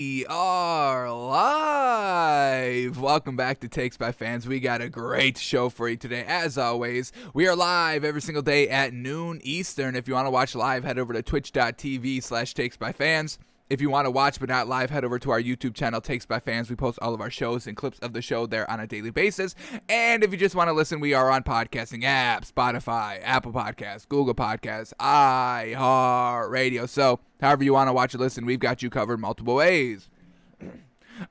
We are live. Welcome back to Takes by Fans. We got a great show for you today. As always, we are live every single day at noon Eastern. If you want to watch live, head over to twitch.tv/Takes by Fans. If you want to watch but not live, head over to our YouTube channel, Takes by Fans. We post all of our shows and clips of the show there on a daily basis. And if you just want to listen, we are on podcasting apps, Spotify, Apple Podcasts, Google Podcasts, iHeartRadio. So however you want to watch or listen, we've got you covered multiple ways.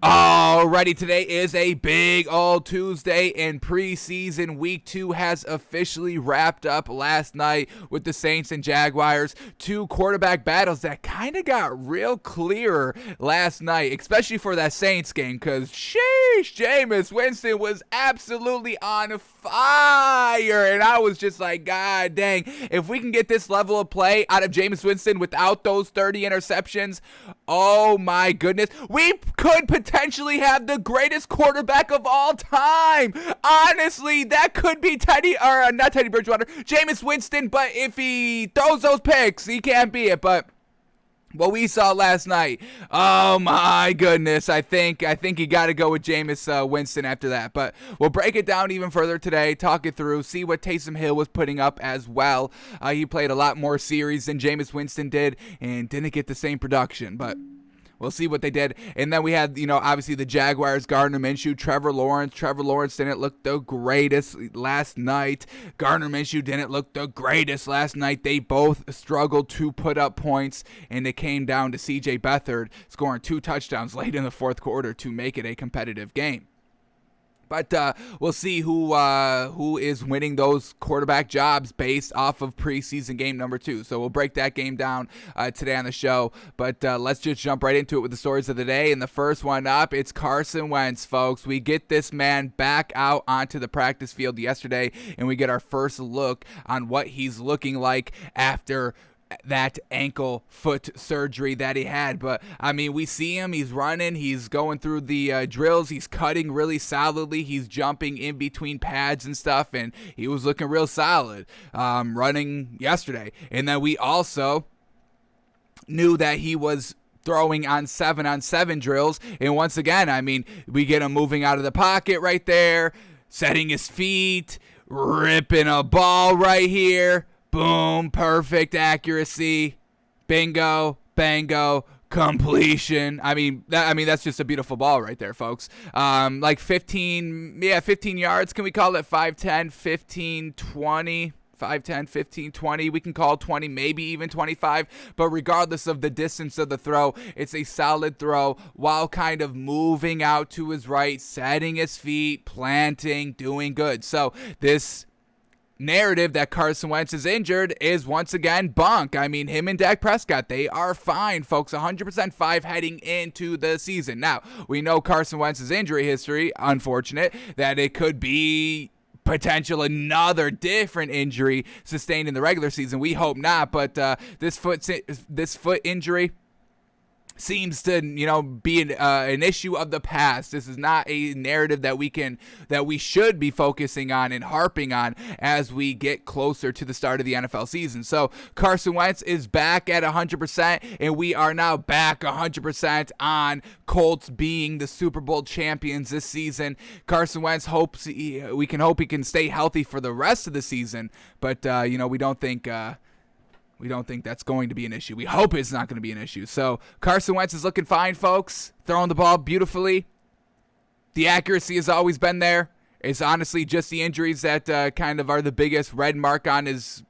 Alrighty, today is a big old Tuesday, and preseason week 2 has officially wrapped up last night with the Saints and Jaguars. Two quarterback battles that kind of got real clear last night, especially for that Saints game, because sheesh, Jameis Winston was absolutely on fire, and I was just like, God dang, if we can get this level of play out of Jameis Winston without those 30 interceptions, oh my goodness, we could potentially have the greatest quarterback of all time. Honestly, that could be not Teddy Bridgewater, Jameis Winston, but if he throws those picks, he can't be it. But what we saw last night, oh my goodness, I think you got to go with Jameis Winston after that. But we'll break it down even further today, talk it through, see what Taysom Hill was putting up as well. He played a lot more series than Jameis Winston did and didn't get the same production, but we'll see what they did. And then we had, obviously the Jaguars, Gardner Minshew, Trevor Lawrence. Trevor Lawrence didn't look the greatest last night. Gardner Minshew didn't look the greatest last night. They both struggled to put up points, and it came down to C.J. Beathard scoring 2 touchdowns late in the fourth quarter to make it a competitive game. But we'll see who is winning those quarterback jobs based off of preseason game number 2. So we'll break that game down today on the show. But let's just jump right into it with the stories of the day. And the first one up, it's Carson Wentz, folks. We get this man back out onto the practice field yesterday, and we get our first look on what he's looking like after that ankle foot surgery that he had. But I mean, we see him, he's running, he's going through the drills, he's cutting really solidly, he's jumping in between pads and stuff, and he was looking real solid running yesterday. And then we also knew that he was throwing on 7-on-7 drills, and once again, I mean, we get him moving out of the pocket right there, setting his feet, ripping a ball right here. Boom, perfect accuracy, bingo, bango, completion. I mean that's just a beautiful ball right there, folks. Like 15 yards, can we call it 5'10", 15, 20? 5'10", 15, 20. We can call 20, maybe even 25. But regardless of the distance of the throw, it's a solid throw while kind of moving out to his right, setting his feet, planting, doing good. So this narrative that Carson Wentz is injured is once again bunk. I mean, him and Dak Prescott, they are fine, folks. 100% fine heading into the season. Now, we know Carson Wentz's injury history, unfortunate, that it could be potential another different injury sustained in the regular season. We hope not, but this foot injury seems to, be an issue of the past. This is not a narrative that we should be focusing on and harping on as we get closer to the start of the NFL season. So Carson Wentz is back at 100%, and we are now back 100% on Colts being the Super Bowl champions this season. Carson Wentz we can hope he can stay healthy for the rest of the season, but we don't think that's going to be an issue. We hope it's not going to be an issue. So Carson Wentz is looking fine, folks. Throwing the ball beautifully. The accuracy has always been there. It's honestly just the injuries that kind of are the biggest red mark on his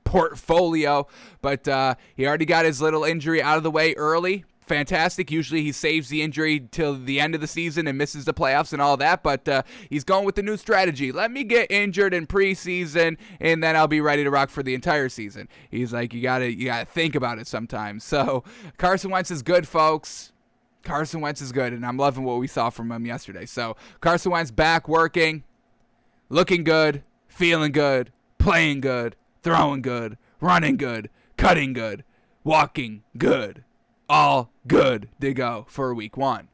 portfolio. But he already got his little injury out of the way early. Fantastic. Usually he saves the injury till the end of the season and misses the playoffs and all that, but he's going with the new strategy. Let me get injured in preseason, and then I'll be ready to rock for the entire season. He's like, you gotta think about it sometimes. So Carson Wentz is good, folks. Carson Wentz is good, and I'm loving what we saw from him yesterday. So Carson Wentz back working, looking good, feeling good, playing good, throwing good, running good, cutting good, walking good. All good to go for week 1.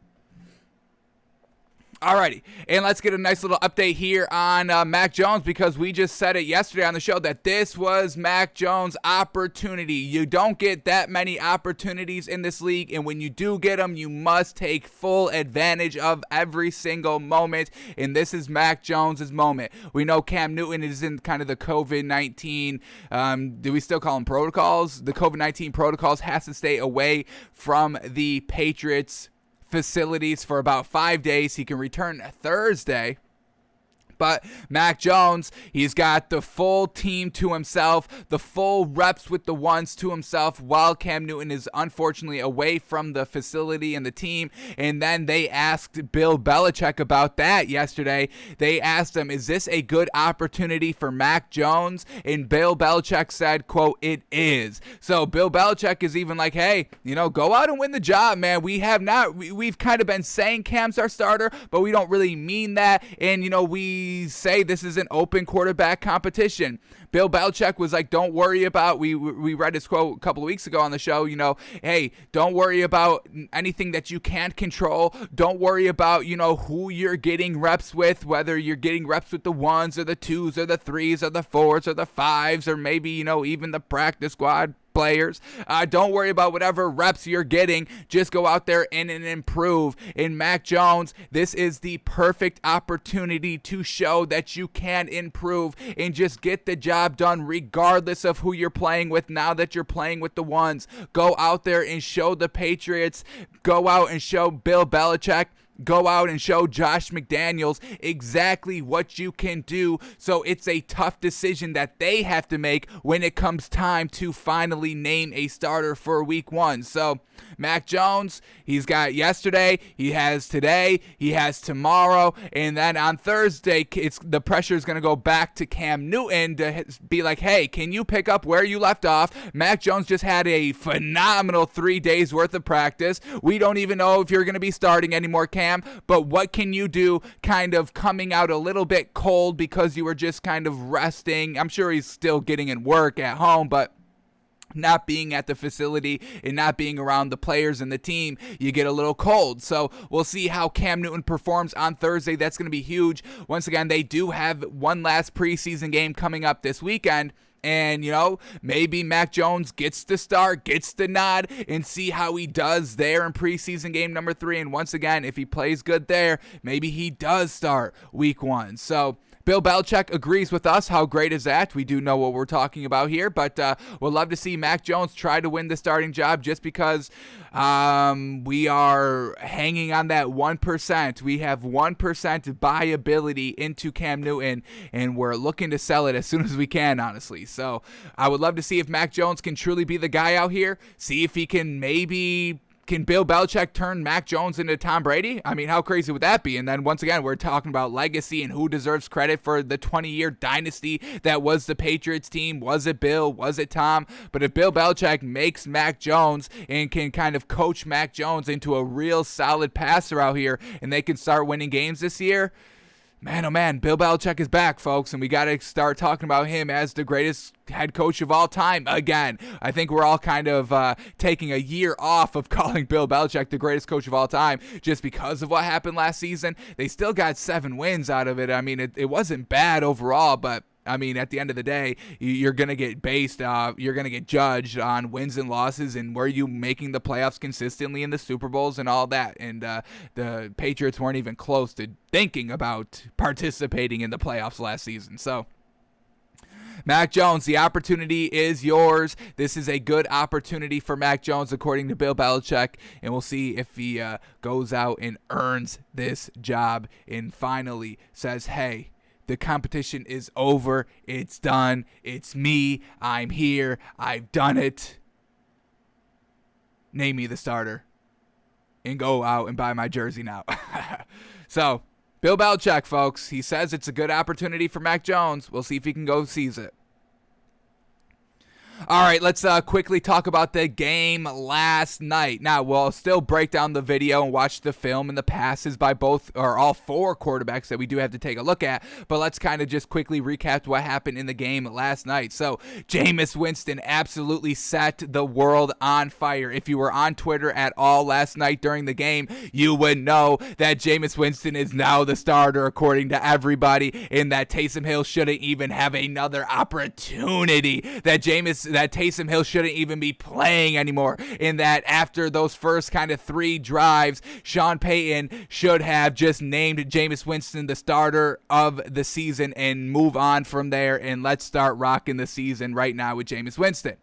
Alrighty, and let's get a nice little update here on Mac Jones, because we just said it yesterday on the show that this was Mac Jones' opportunity. You don't get that many opportunities in this league, and when you do get them, you must take full advantage of every single moment, and this is Mac Jones' moment. We know Cam Newton is in kind of the COVID-19, do we still call them protocols? The COVID-19 protocols, has to stay away from the Patriots facilities for about 5 days. He can return Thursday. But Mac Jones, he's got the full team to himself, the full reps with the ones to himself, while Cam Newton is unfortunately away from the facility and the team. And then they asked Bill Belichick about that yesterday. They asked him, is this a good opportunity for Mac Jones? And Bill Belichick said, quote, it is. So Bill Belichick is even like, hey, go out and win the job, man. We've kind of been saying Cam's our starter, but we don't really mean that. And, we say this is an open quarterback competition. Bill Belichick was like, don't worry about, we read his quote a couple of weeks ago on the show, hey, don't worry about anything that you can't control. Don't worry about, who you're getting reps with, whether you're getting reps with the ones or the twos or the threes or the fours or the fives, or maybe, even the practice squad players. Don't worry about whatever reps you're getting. Just go out there and improve. In Mac Jones, this is the perfect opportunity to show that you can improve and just get the job done regardless of who you're playing with. Now that you're playing with the ones, go out there and show the Patriots, go out and show Bill Belichick, go out and show Josh McDaniels exactly what you can do. So it's a tough decision that they have to make when it comes time to finally name a starter for week 1. So Mac Jones, he's got yesterday, he has today, he has tomorrow, and then on Thursday, the pressure is going to go back to Cam Newton to be like, hey, can you pick up where you left off? Mac Jones just had a phenomenal 3 days worth of practice. We don't even know if you're going to be starting anymore, Cam, but what can you do kind of coming out a little bit cold because you were just kind of resting? I'm sure he's still getting in work at home, but not being at the facility and not being around the players and the team, you get a little cold. So we'll see how Cam Newton performs on Thursday. That's going to be huge. Once again, they do have one last preseason game coming up this weekend. And, maybe Mac Jones gets the start, gets the nod, and see how he does there in preseason game number 3. And once again, if he plays good there, maybe he does start week 1. So Bill Belichick agrees with us. How great is that? We do know what we're talking about here, but we'll love to see Mac Jones try to win the starting job just because we are hanging on that 1%. We have 1% buyability into Cam Newton, and we're looking to sell it as soon as we can, honestly. So I would love to see if Mac Jones can truly be the guy out here, see if he can Can Bill Belichick turn Mac Jones into Tom Brady? I mean, how crazy would that be? And then once again, we're talking about legacy and who deserves credit for the 20-year dynasty that was the Patriots team. Was it Bill? Was it Tom? But if Bill Belichick makes Mac Jones and can kind of coach Mac Jones into a real solid passer out here, and they can start winning games this year, man, oh man, Bill Belichick is back, folks, and we got to start talking about him as the greatest head coach of all time again. I think we're all kind of taking a year off of calling Bill Belichick the greatest coach of all time just because of what happened last season. They still got 7 wins out of it. I mean, it wasn't bad overall, but I mean, at the end of the day, you're going to get you're going to get judged on wins and losses and were you making the playoffs consistently in the Super Bowls and all that. And the Patriots weren't even close to thinking about participating in the playoffs last season. So Mac Jones, the opportunity is yours. This is a good opportunity for Mac Jones, according to Bill Belichick, and we'll see if he goes out and earns this job and finally says, hey, the competition is over. It's done. It's me. I'm here. I've done it. Name me the starter. And go out and buy my jersey now. So, Bill Belichick, folks. He says it's a good opportunity for Mac Jones. We'll see if he can go seize it. All right, let's quickly talk about the game last night. Now, we'll still break down the video and watch the film and the passes by both or all four quarterbacks that we do have to take a look at, but let's kind of just quickly recap what happened in the game last night. So, Jameis Winston absolutely set the world on fire. If you were on Twitter at all last night during the game, you would know that Jameis Winston is now the starter according to everybody, and that Taysom Hill shouldn't even have another opportunity, that Taysom Hill shouldn't even be playing anymore, and that after those first kind of 3 drives, Sean Payton should have just named Jameis Winston the starter of the season and move on from there, and let's start rocking the season right now with Jameis Winston.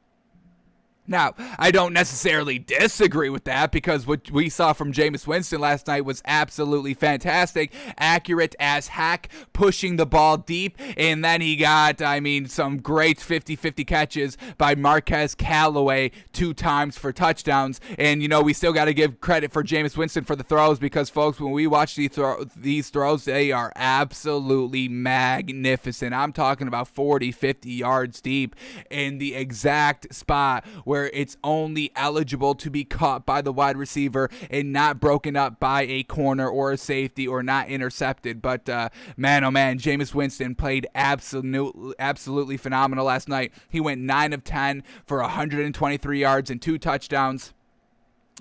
Now, I don't necessarily disagree with that because what we saw from Jameis Winston last night was absolutely fantastic, accurate as heck, pushing the ball deep, and then he got, some great 50-50 catches by Marquez Callaway 2 times for touchdowns, and, we still got to give credit for Jameis Winston for the throws because, folks, when we watch these throws, they are absolutely magnificent. I'm talking about 40, 50 yards deep in the exact spot where it's only eligible to be caught by the wide receiver and not broken up by a corner or a safety or not intercepted. But man, oh man, Jameis Winston played absolutely phenomenal last night. He went 9 of 10 for 123 yards and 2 touchdowns.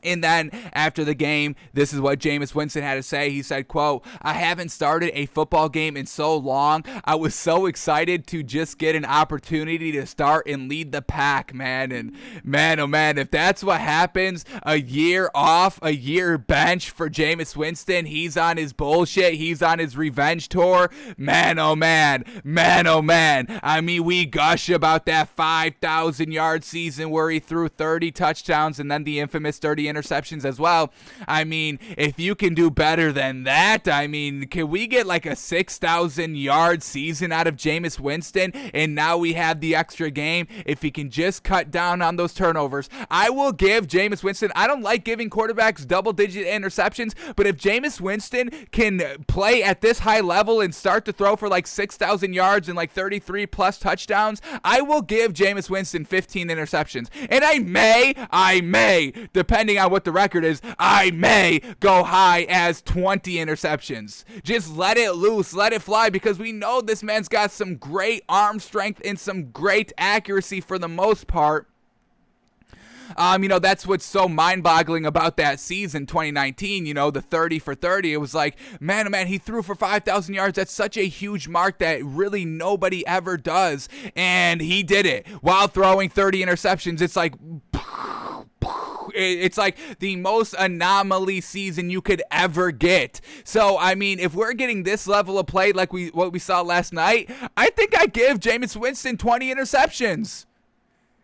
And then after the game, this is what Jameis Winston had to say. He said, quote, "I haven't started a football game in so long. I was so excited to just get an opportunity to start and lead the pack, man." And man, oh man, if that's what happens, a year off, a year bench for Jameis Winston, he's on his bullshit, he's on his revenge tour. Man, oh man, man, oh man. We gush about that 5,000-yard season where he threw 30 touchdowns and then the infamous 30 interceptions as well. If you can do better than that, can we get like a 6,000-yard season out of Jameis Winston? And now we have the extra game. If he can just cut down on those turnovers, I will give Jameis Winston, I don't like giving quarterbacks double-digit interceptions, but if Jameis Winston can play at this high level and start to throw for like 6,000 yards and like 33-plus touchdowns, I will give Jameis Winston 15 interceptions. And I may, depending on what the record is, I may go high as 20 interceptions. Just let it loose, let it fly, because we know this man's got some great arm strength and some great accuracy for the most part. That's what's so mind-boggling about that season, 2019, the 30 for 30. It was like, man, oh man, he threw for 5,000 yards. That's such a huge mark that really nobody ever does. And he did it while throwing 30 interceptions. It's like the most anomaly season you could ever get. So, if we're getting this level of play like what we saw last night, I think I give Jameis Winston 20 interceptions.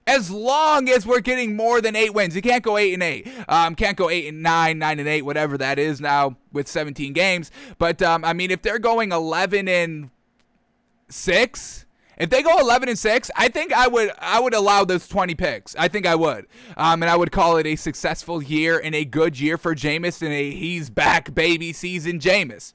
As long as we're getting more than 8 wins. You can't go 8-8. Can't go 8-9, 9-8, whatever that is now with 17 games. But, if they're going 11-6, if they go 11-6, I think I would allow those 20 picks. I think I would. And I would call it a successful year and a good year for Jameis and a he's back baby season Jameis.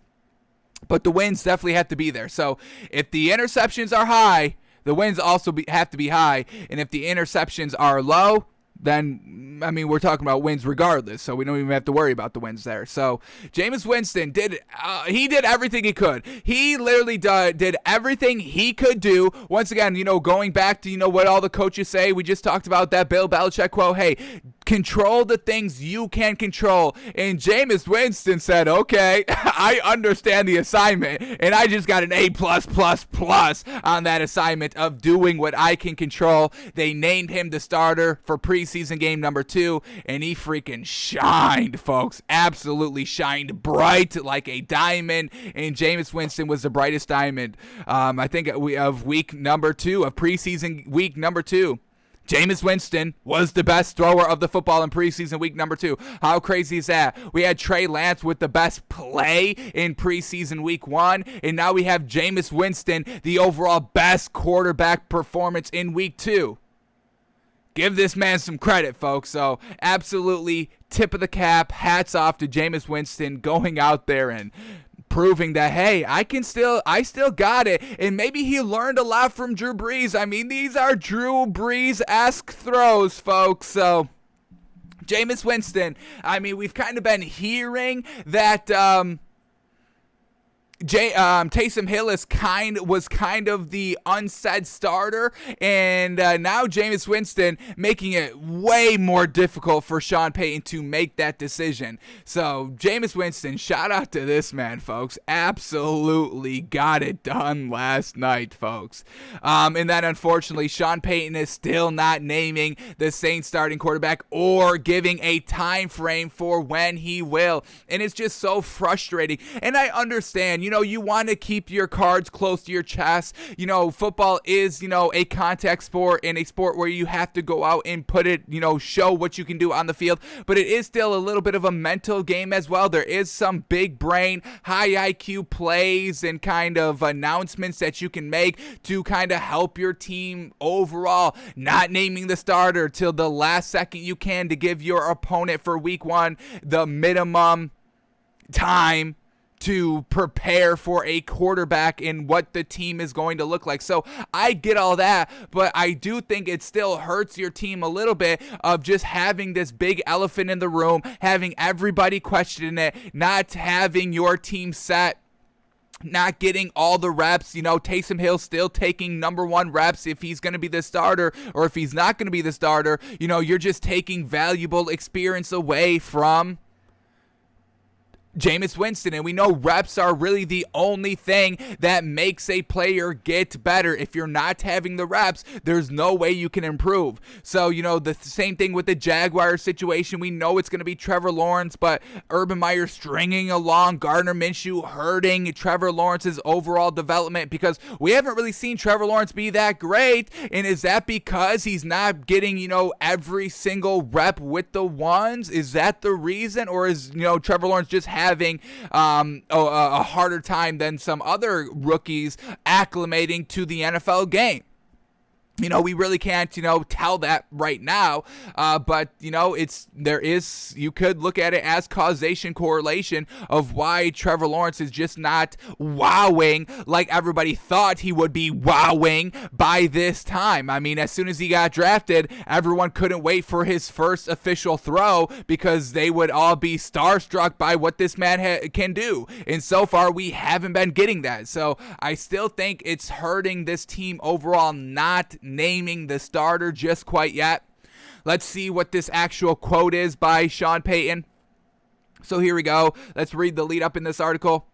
But the wins definitely have to be there. So if the interceptions are high, the wins also have to be high. And if the interceptions are low, then, we're talking about wins regardless, so we don't even have to worry about the wins there. So, Jameis Winston did everything he could. He literally did everything he could do. Once again, going back to, what all the coaches say, we just talked about that Bill Belichick quote, hey, control the things you can control. And Jameis Winston said, okay, I understand the assignment, and I just got an A+++ on that assignment of doing what I can control. They named him the starter for preseason game number 2, and he freaking shined, folks. Absolutely shined bright like a diamond, and Jameis Winston was the brightest diamond. I think of preseason week number 2. Jameis Winston was the best thrower of the football in preseason week number 2. How crazy is that? We had Trey Lance with the best play in preseason week 1, and now we have Jameis Winston, the overall best quarterback performance in week 2. Give this man some credit, folks. So absolutely tip of the cap, hats off to Jameis Winston going out there and proving that, hey, I still got it. And maybe he learned a lot from Drew Brees. I mean, these are Drew Brees-esque throws, folks. So Jameis Winston, I mean, we've kind of been hearing that Taysom Hill was kind of the unsaid starter, and now Jameis Winston making it way more difficult for Sean Payton to make that decision. So Jameis Winston, shout out to this man, folks. Absolutely got it done last night, folks. And then unfortunately, Sean Payton is still not naming the Saints starting quarterback or giving a time frame for when he will, and it's just so frustrating. And I understand, you want to keep your cards close to your chest. Football is, a contact sport and a sport where you have to go out and put it, show what you can do on the field. But it is still a little bit of a mental game as well. There is some big brain, high IQ plays and kind of announcements that you can make to kind of help your team overall. Not naming the starter till the last second you can to give your opponent for week 1 the minimum time to prepare for a quarterback and what the team is going to look like. So I get all that, but I do think it still hurts your team a little bit of just having this big elephant in the room, having everybody question it, not having your team set, not getting all the reps. Taysom Hill still taking number 1 reps if he's going to be the starter, or if he's not going to be the starter, you're just taking valuable experience away from Jameis Winston, and we know reps are really the only thing that makes a player get better. If you're not having the reps, there's no way you can improve. So, the same thing with the Jaguars situation. We know it's going to be Trevor Lawrence, but Urban Meyer stringing along Gardner Minshew, hurting Trevor Lawrence's overall development, because we haven't really seen Trevor Lawrence be that great. And is that because he's not getting, every single rep with the ones? Is that the reason? Or is, Trevor Lawrence just having a harder time than some other rookies acclimating to the NFL game? We really can't, tell that right now. But, you could look at it as causation correlation of why Trevor Lawrence is just not wowing like everybody thought he would be wowing by this time. I mean, as soon as he got drafted, everyone couldn't wait for his first official throw because they would all be starstruck by what this man can do. And so far, we haven't been getting that. So I still think it's hurting this team overall, not naming the starter just quite yet. Let's see what this actual quote is by Sean Payton. So here we go. Let's read the lead up in this article.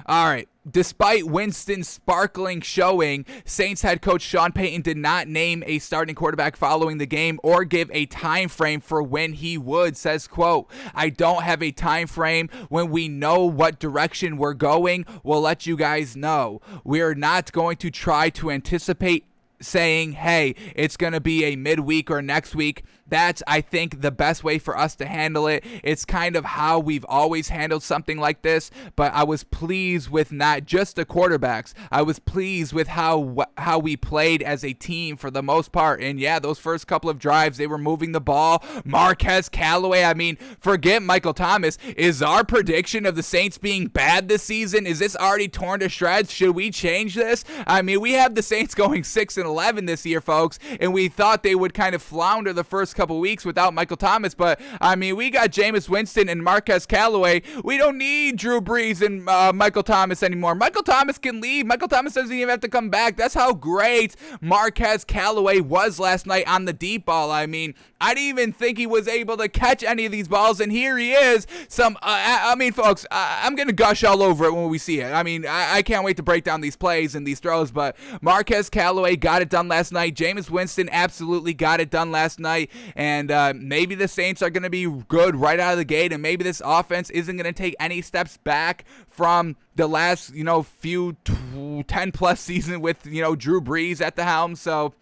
All right. Despite Winston's sparkling showing, Saints head coach Sean Payton did not name a starting quarterback following the game or give a time frame for when he would. Says, quote, "I don't have a time frame. When we know what direction we're going, we'll let you guys know. We're not going to try to anticipate saying, hey, it's going to be a midweek or next week. That's, I think, the best way for us to handle it. It's kind of how we've always handled something like this, but I was pleased with not just the quarterbacks. I was pleased with how we played as a team for the most part. And yeah, those first couple of drives, they were moving the ball. Marquez Callaway, I mean, forget Michael Thomas. Is our prediction of the Saints being bad this season, is this already torn to shreds? Should we change this? I mean, we have the Saints going 6-11 this year, folks, and we thought they would kind of flounder the first couple weeks without Michael Thomas, but I mean, we got Jameis Winston and Marquez Callaway. We don't need Drew Brees and Michael Thomas anymore. Michael Thomas can leave. Michael Thomas doesn't even have to come back. That's how great Marquez Callaway was last night on the deep ball. I mean, I didn't even think he was able to catch any of these balls, and here he is. Folks, I'm going to gush all over it when we see it. I mean, I can't wait to break down these plays and these throws, but Marquez Callaway got it done last night. Jameis Winston absolutely got it done last night, and maybe the Saints are going to be good right out of the gate, and maybe this offense isn't going to take any steps back from the last, few 10-plus season with, Drew Brees at the helm. So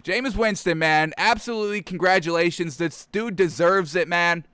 Jameis Winston, man, absolutely congratulations. This dude deserves it, man.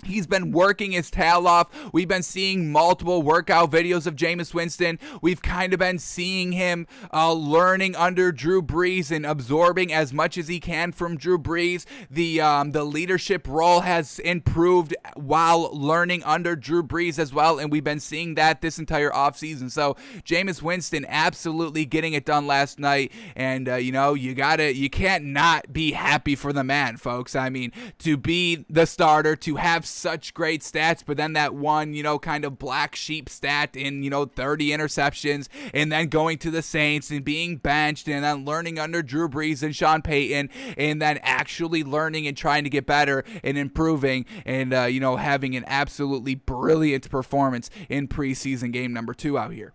He's been working his tail off. We've been seeing multiple workout videos of Jameis Winston. We've kind of been seeing him learning under Drew Brees and absorbing as much as he can from Drew Brees. The leadership role has improved while learning under Drew Brees as well, and we've been seeing that this entire offseason. So Jameis Winston absolutely getting it done last night, and you can't not be happy for the man, folks. I mean, to be the starter, to have such great stats, but then that one, kind of black sheep stat in, 30 interceptions, and then going to the Saints and being benched, and then learning under Drew Brees and Sean Payton, and then actually learning and trying to get better and improving, and, having an absolutely brilliant performance in preseason game number 2 out here.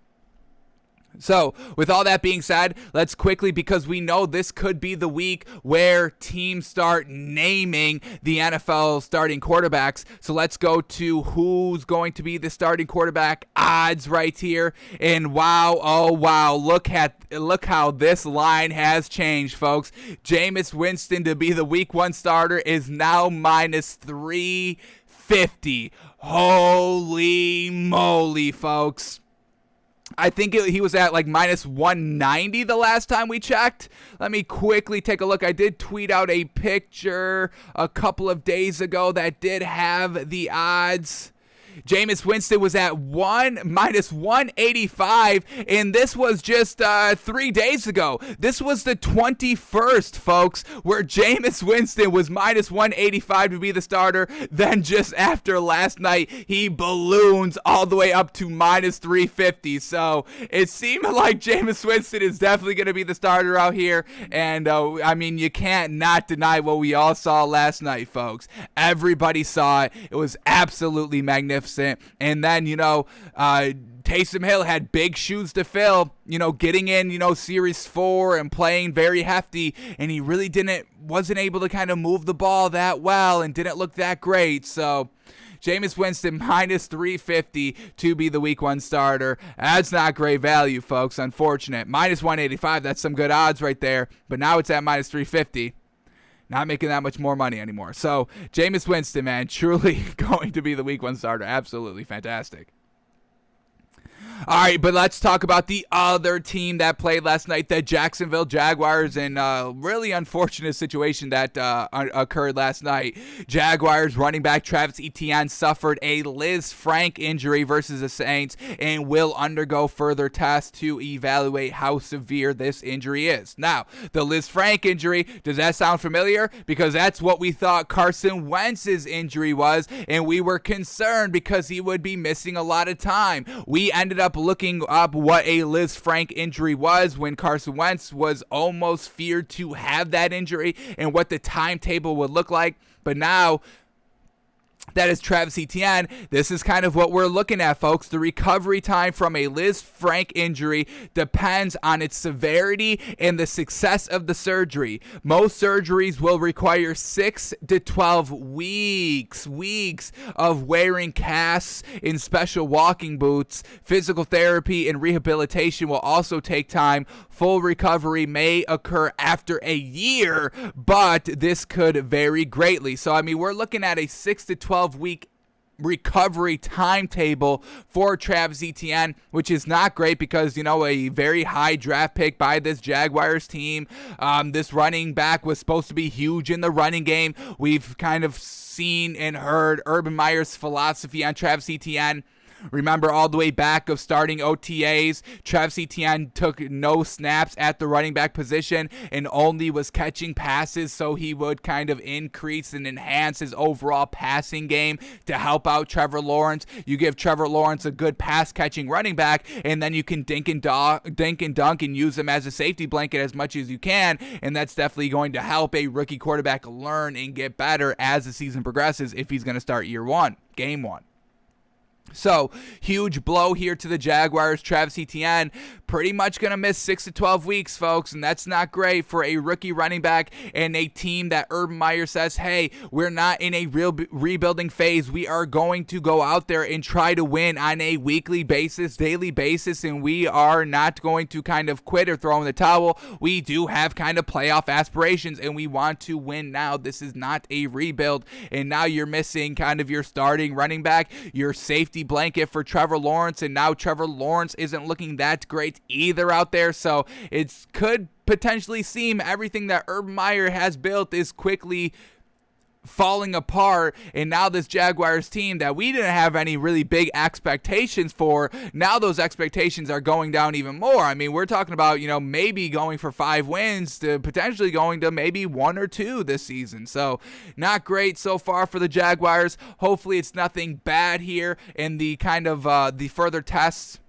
So, with all that being said, let's quickly, because we know this could be the week where teams start naming the NFL starting quarterbacks. So let's go to who's going to be the starting quarterback odds right here. And wow, oh wow, look how this line has changed, folks. Jameis Winston to be the week 1 starter is now minus 350. Holy moly, folks. I think he was at like minus 190 the last time we checked. Let me quickly take a look. I did tweet out a picture a couple of days ago that did have the odds. Jameis Winston was at minus 185, and this was just 3 days ago. This was the 21st, folks, where Jameis Winston was minus 185 to be the starter. Then just after last night, he balloons all the way up to minus 350. So it seemed like Jameis Winston is definitely going to be the starter out here. And, you can't not deny what we all saw last night, folks. Everybody saw it. It was absolutely magnificent. And then, Taysom Hill had big shoes to fill, getting in, Series 4 and playing very hefty, and he really wasn't able to kind of move the ball that well and didn't look that great. So Jameis Winston minus 350 to be the week 1 starter. That's not great value, folks. Unfortunate. Minus 185, that's some good odds right there, but now it's at minus 350. Not making that much more money anymore. So, Jameis Winston, man, truly going to be the week 1 starter. Absolutely fantastic. All right, but let's talk about the other team that played last night, the Jacksonville Jaguars, and a really unfortunate situation that occurred last night. Jaguars running back Travis Etienne suffered a Liz Frank injury versus the Saints and will undergo further tests to evaluate how severe this injury is. Now, the Liz Frank injury, does that sound familiar? Because that's what we thought Carson Wentz's injury was, and we were concerned because he would be missing a lot of time. We ended up looking up what a Liz Frank injury was when Carson Wentz was almost feared to have that injury and what the timetable would look like. But now that is Travis Etienne. This is kind of what we're looking at, folks. The recovery time from a Liz Frank injury depends on its severity and the success of the surgery. Most surgeries will require 6 to 12 weeks of wearing casts in special walking boots. Physical therapy and rehabilitation will also take time. Full recovery may occur after a year, but this could vary greatly. So, we're looking at a 6 to 12-week recovery timetable for Travis Etienne, which is not great because, a very high draft pick by this Jaguars team. This running back was supposed to be huge in the running game. We've kind of seen and heard Urban Meyer's philosophy on Travis Etienne. Remember all the way back of starting OTAs, Travis Etienne took no snaps at the running back position and only was catching passes, so he would kind of increase and enhance his overall passing game to help out Trevor Lawrence. You give Trevor Lawrence a good pass-catching running back, and then you can dink and dunk and use him as a safety blanket as much as you can, and that's definitely going to help a rookie quarterback learn and get better as the season progresses if he's going to start game one. So, huge blow here to the Jaguars, Travis Etienne. pretty much going to miss 6 to 12 weeks, folks, and that's not great for a rookie running back and a team that Urban Meyer says, hey, we're not in a real rebuilding phase. We are going to go out there and try to win on a weekly basis, daily basis, and we are not going to kind of quit or throw in the towel. We do have kind of playoff aspirations, and we want to win now. This is not a rebuild, and now you're missing kind of your starting running back, your safety blanket for Trevor Lawrence, and now Trevor Lawrence isn't looking that great either out there, so it could potentially seem everything that Urban Meyer has built is quickly falling apart, and now this Jaguars team that we didn't have any really big expectations for, now those expectations are going down even more. I mean, we're talking about, maybe going for 5 wins to potentially going to maybe 1 or 2 this season. So not great so far for the Jaguars. Hopefully it's nothing bad here, and the kind of the further tests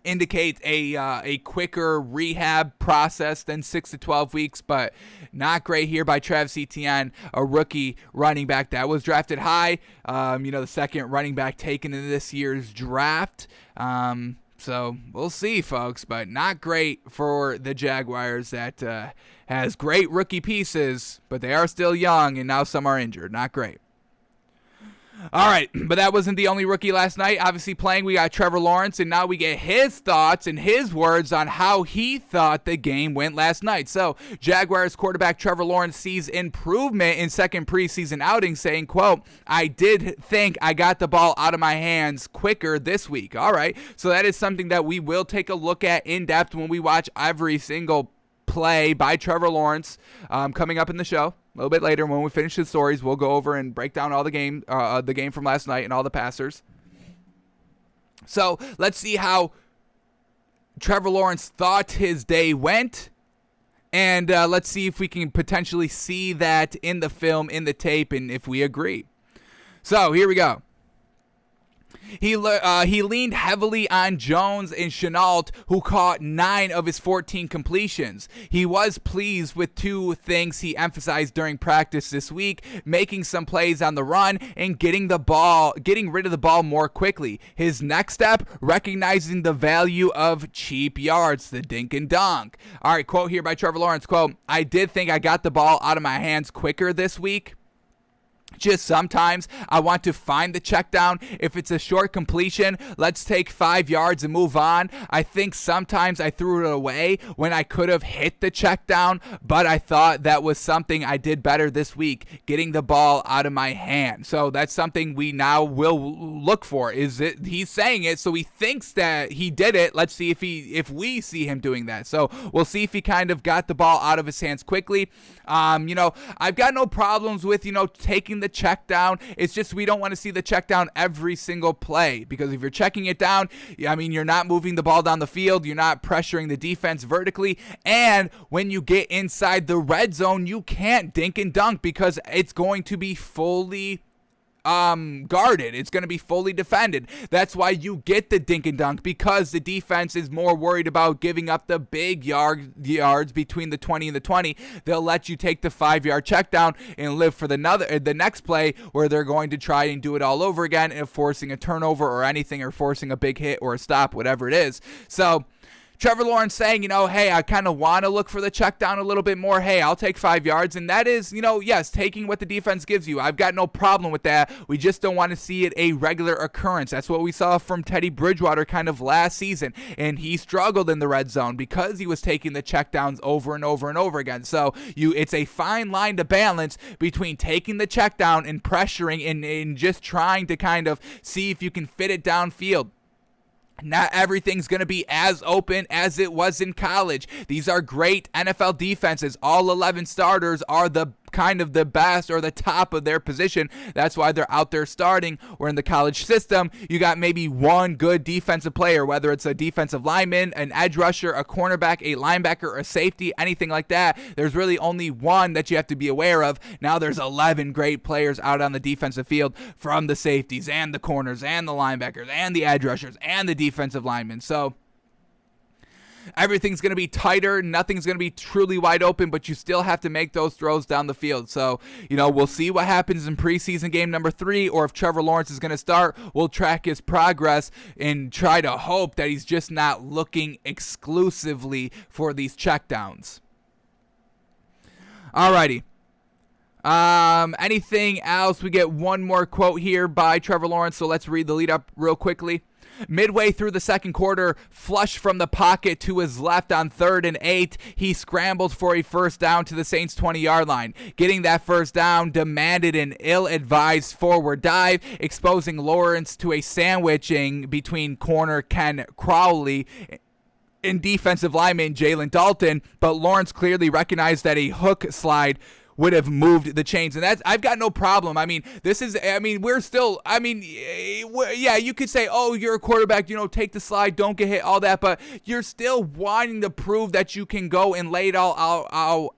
indicate a quicker rehab process than 6 to 12 weeks, but not great here by Travis Etienne, a rookie running back that was drafted high, the second running back taken in this year's draft. So we'll see, folks, but not great for the Jaguars that has great rookie pieces, but they are still young, and now some are injured. Not great. All right, but that wasn't the only rookie last night. Obviously playing, we got Trevor Lawrence, and now we get his thoughts and his words on how he thought the game went last night. So, Jaguars quarterback Trevor Lawrence sees improvement in second preseason outing, saying, quote, I did think I got the ball out of my hands quicker this week. All right, so that is something that we will take a look at in depth when we watch every single play by Trevor Lawrence coming up in the show. A little bit later, when we finish the stories, we'll go over and break down all the game from last night and all the passers. So let's see how Trevor Lawrence thought his day went, and let's see if we can potentially see that in the film, in the tape, and if we agree. So here we go. He leaned heavily on Jones and Chenault, who caught 9 of his 14 completions. He was pleased with 2 things he emphasized during practice this week: making some plays on the run and getting rid of the ball more quickly. His next step, recognizing the value of cheap yards, the dink and dunk. All right, quote here by Trevor Lawrence, quote, I did think I got the ball out of my hands quicker this week. Just sometimes I want to find the check down. If it's a short completion, let's take 5 yards and move on. I think sometimes I threw it away when I could have hit the check down, but I thought that was something I did better this week, getting the ball out of my hand. So that's something we now will look for. He's saying it, so he thinks that he did it. Let's see if we see him doing that. So we'll see if he kind of got the ball out of his hands quickly. I've got no problems with, taking the check down. It's just we don't want to see the check down every single play, because if you're checking it down, you're not moving the ball down the field, you're not pressuring the defense vertically, and when you get inside the red zone, you can't dink and dunk because it's going to be fully guarded. It's going to be fully defended. That's why you get the dink and dunk, because the defense is more worried about giving up the big yards between the 20 and the 20. They'll let you take the 5-yard check down and live for the next play where they're going to try and do it all over again and forcing a turnover or anything, or forcing a big hit or a stop, whatever it is. So Trevor Lawrence saying, hey, I kind of want to look for the check down a little bit more. Hey, I'll take 5 yards. And that is, yes, taking what the defense gives you. I've got no problem with that. We just don't want to see it a regular occurrence. That's what we saw from Teddy Bridgewater kind of last season. And he struggled in the red zone because he was taking the check downs over and over and over again. So it's a fine line to balance between taking the check down and pressuring and just trying to kind of see if you can fit it downfield. Not everything's going to be as open as it was in college. These are great NFL defenses. All 11 starters are the kind of the best or the top of their position. That's why they're out there starting. Where in the college system, you got maybe one good defensive player, whether it's a defensive lineman, an edge rusher, a cornerback, a linebacker, a safety, anything like that. There's really only one that you have to be aware of. Now there's 11 great players out on the defensive field, from the safeties and the corners and the linebackers and the edge rushers and the defensive linemen. So everything's going to be tighter. Nothing's going to be truly wide open, but you still have to make those throws down the field. So, we'll see what happens in preseason game number 3, or if Trevor Lawrence is going to start, we'll track his progress and try to hope that he's just not looking exclusively for these checkdowns. Alrighty. Anything else? We get one more quote here by Trevor Lawrence, so let's read the lead up real quickly. Midway through the second quarter, flush from the pocket to his left on 3rd and 8, he scrambled for a first down to the Saints' 20-yard line. Getting that first down demanded an ill-advised forward dive, exposing Lawrence to a sandwiching between corner Ken Crowley and defensive lineman Jalen Dalton, but Lawrence clearly recognized that a hook slide would have moved the chains. And I've got no problem. We're still, yeah, you could say, oh, you're a quarterback, take the slide, don't get hit, all that, but you're still wanting to prove that you can go and lay it all out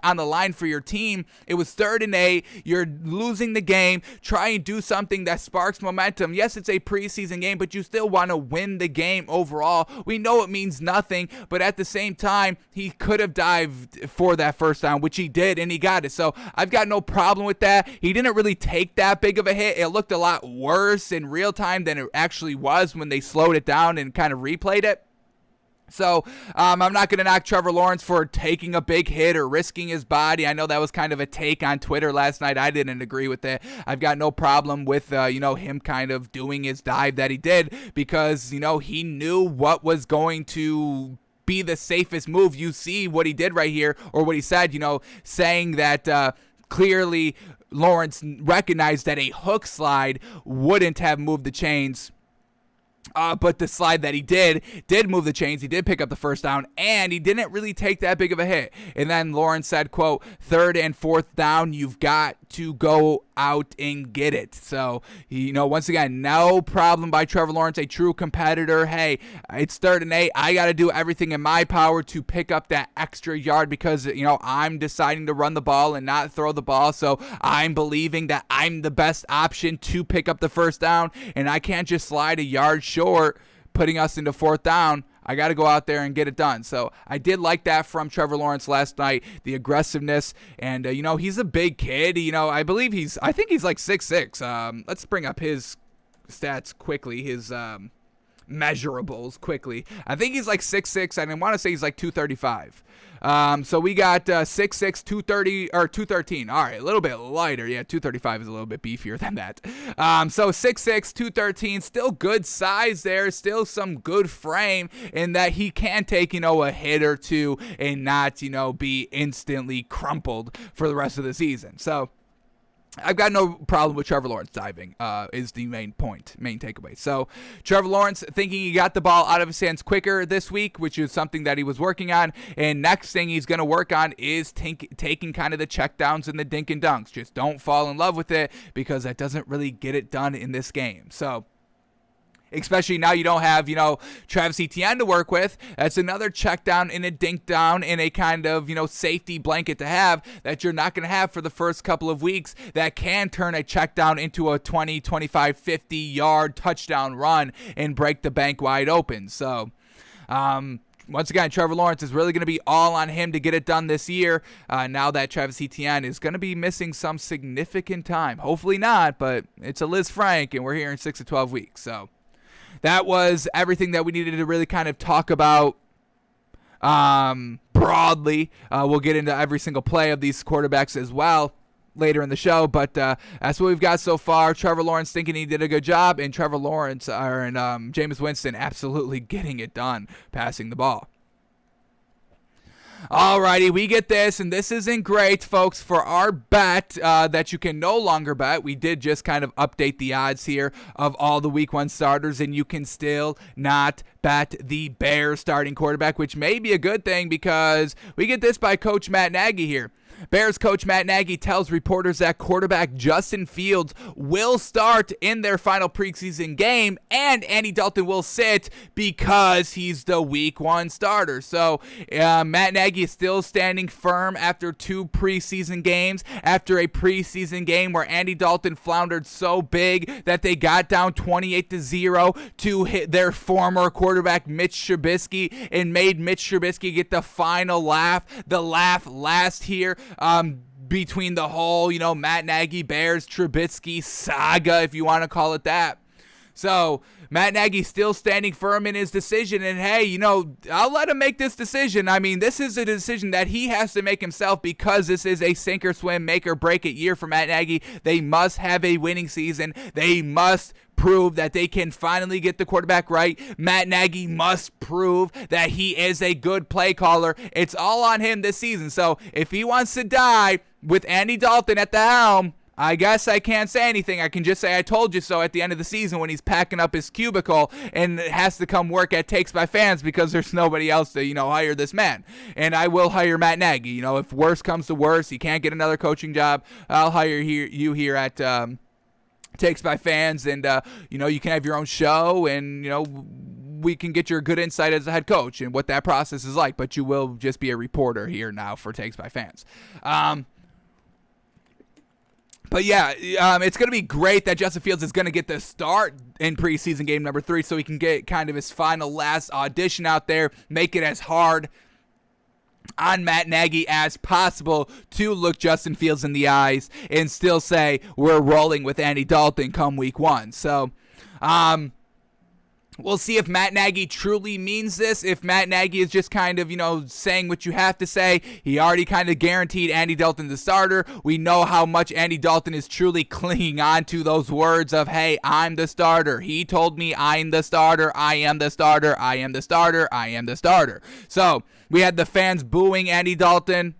on the line for your team. It was 3rd and 8. You're losing the game. Try and do something that sparks momentum. Yes, it's a preseason game, but you still want to win the game overall. We know it means nothing, but at the same time, he could have dived for that first down, which he did, and he got it. So I've got no problem with that. He didn't really take that big of a hit. It looked a lot worse in real time than it actually was when they slowed it down and kind of replayed it. So I'm not going to knock Trevor Lawrence for taking a big hit or risking his body. I know that was kind of a take on Twitter last night. I didn't agree with it. I've got no problem with, him kind of doing his dive that he did because, he knew what was going to be the safest move. You see what he did right here, or what he said, saying that clearly Lawrence recognized that a hook slide wouldn't have moved the chains. But the slide that he did move the chains. He did pick up the first down, and he didn't really take that big of a hit. And then Lawrence said, quote, 3rd and 4th down, you've got to go out and get it. So, once again, no problem by Trevor Lawrence, a true competitor. Hey, it's 3rd and 8. I got to do everything in my power to pick up that extra yard because, I'm deciding to run the ball and not throw the ball. So I'm believing that I'm the best option to pick up the first down, and I can't just slide a yard short, putting us into 4th down. I got to go out there and get it done. So I did like that from Trevor Lawrence last night, the aggressiveness. And, he's a big kid. I think he's like 6'6". Let's bring up his stats quickly, his measurables quickly. I think he's like 6'6", and I want to say he's like 235. So we got 6'6", 230, or 213. All right, a little bit lighter. Yeah, 235 is a little bit beefier than that. So 6'6", 213, still good size there, still some good frame in that he can take, a hit or two and not, be instantly crumpled for the rest of the season. So I've got no problem with Trevor Lawrence diving, is the main takeaway. So Trevor Lawrence thinking he got the ball out of his hands quicker this week, which is something that he was working on. And next thing he's going to work on is taking kind of the checkdowns and the dink and dunks. Just don't fall in love with it because that doesn't really get it done in this game. So especially now you don't have, Travis Etienne to work with. That's another check down and a dink down and a kind of, safety blanket to have that you're not going to have for the first couple of weeks that can turn a check down into a 20, 25, 50-yard touchdown run and break the bank wide open. So, once again, Trevor Lawrence is really going to be all on him to get it done this year now that Travis Etienne is going to be missing some significant time. Hopefully not, but it's a Liz Frank, and we're here in 6 to 12 weeks. So that was everything that we needed to really kind of talk about broadly. We'll get into every single play of these quarterbacks as well later in the show, but that's what we've got so far. Trevor Lawrence thinking he did a good job, and Jameis Winston absolutely getting it done, passing the ball. Alrighty, we get this, and this isn't great, folks. For our bet that you can no longer bet, we did just kind of update the odds here of all the Week 1 starters, and you can still not bet the Bears starting quarterback, which may be a good thing because we get this by Coach Matt Nagy here. Bears coach Matt Nagy tells reporters that quarterback Justin Fields will start in their final preseason game, and Andy Dalton will sit because he's the Week 1 starter. So Matt Nagy is still standing firm after 2 preseason games, after a preseason game where Andy Dalton floundered so big that they got down 28-0 to hit their former quarterback quarterback Mitch Trubisky and made Mitch Trubisky get the final laugh, the laugh last here. Between the whole, Matt Nagy, Bears, Trubisky saga, if you want to call it that. So Matt Nagy's still standing firm in his decision, and hey, I'll let him make this decision. I mean, this is a decision that he has to make himself because this is a sink or swim, make or break it year for Matt Nagy. They must have a winning season. They must prove that they can finally get the quarterback right. Matt Nagy must prove that he is a good play caller. It's all on him this season. So if he wants to die with Andy Dalton at the helm, I guess I can't say anything. I can just say I told you so at the end of the season when he's packing up his cubicle and has to come work at Takes by Fans because there's nobody else to, hire this man. And I will hire Matt Nagy. If worse comes to worse, he can't get another coaching job, I'll hire you here at Takes by Fans, and you can have your own show, and we can get your good insight as a head coach and what that process is like, but you will just be a reporter here now for Takes by Fans. But yeah, it's going to be great that Justin Fields is going to get the start in preseason game number 3 so he can get kind of his final last audition out there, make it as hard on Matt Nagy as possible to look Justin Fields in the eyes and still say we're rolling with Andy Dalton come week 1. So, we'll see if Matt Nagy truly means this, if Matt Nagy is just kind of, saying what you have to say. He already kind of guaranteed Andy Dalton the starter. We know how much Andy Dalton is truly clinging on to those words of, hey, I'm the starter. He told me I'm the starter. I am the starter. I am the starter. I am the starter. So we had the fans booing Andy Dalton.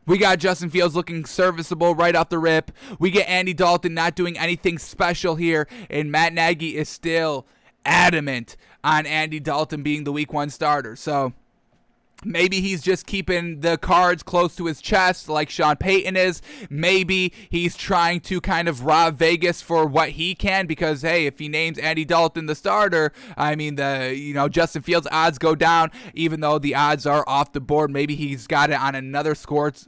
We got Justin Fields looking serviceable right off the rip. We get Andy Dalton not doing anything special here, and Matt Nagy is still adamant on Andy Dalton being the week 1 starter. So maybe he's just keeping the cards close to his chest like Sean Payton is. Maybe he's trying to kind of rob Vegas for what he can because, hey, if he names Andy Dalton the starter, I mean, Justin Fields odds go down, even though the odds are off the board. Maybe he's got it on another sports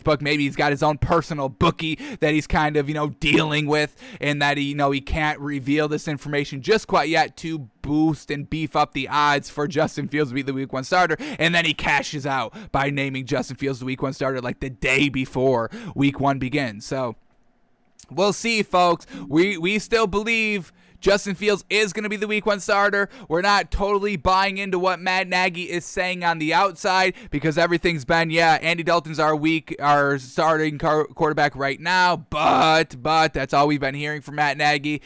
book. Maybe he's got his own personal bookie that he's kind of, dealing with, and that he can't reveal this information just quite yet to boost and beef up the odds for Justin Fields to be the week 1 starter, and then he cashes out by naming Justin Fields the week 1 starter like the day before week 1 begins. So we'll see, folks. We still believe Justin Fields is going to be the week 1 starter. We're not totally buying into what Matt Nagy is saying on the outside because everything's been, Andy Dalton's our starting quarterback right now, but that's all we've been hearing from Matt Nagy,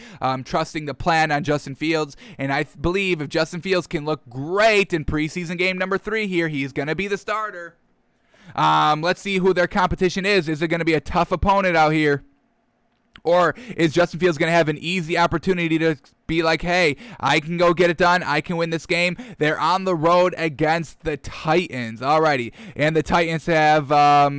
trusting the plan on Justin Fields. And I believe if Justin Fields can look great in preseason game number 3 here, he's going to be the starter. Let's see who their competition is. Is it going to be a tough opponent out here? Or is Justin Fields going to have an easy opportunity to be like, hey, I can go get it done. I can win this game. They're on the road against the Titans. Alrighty. And the Titans have,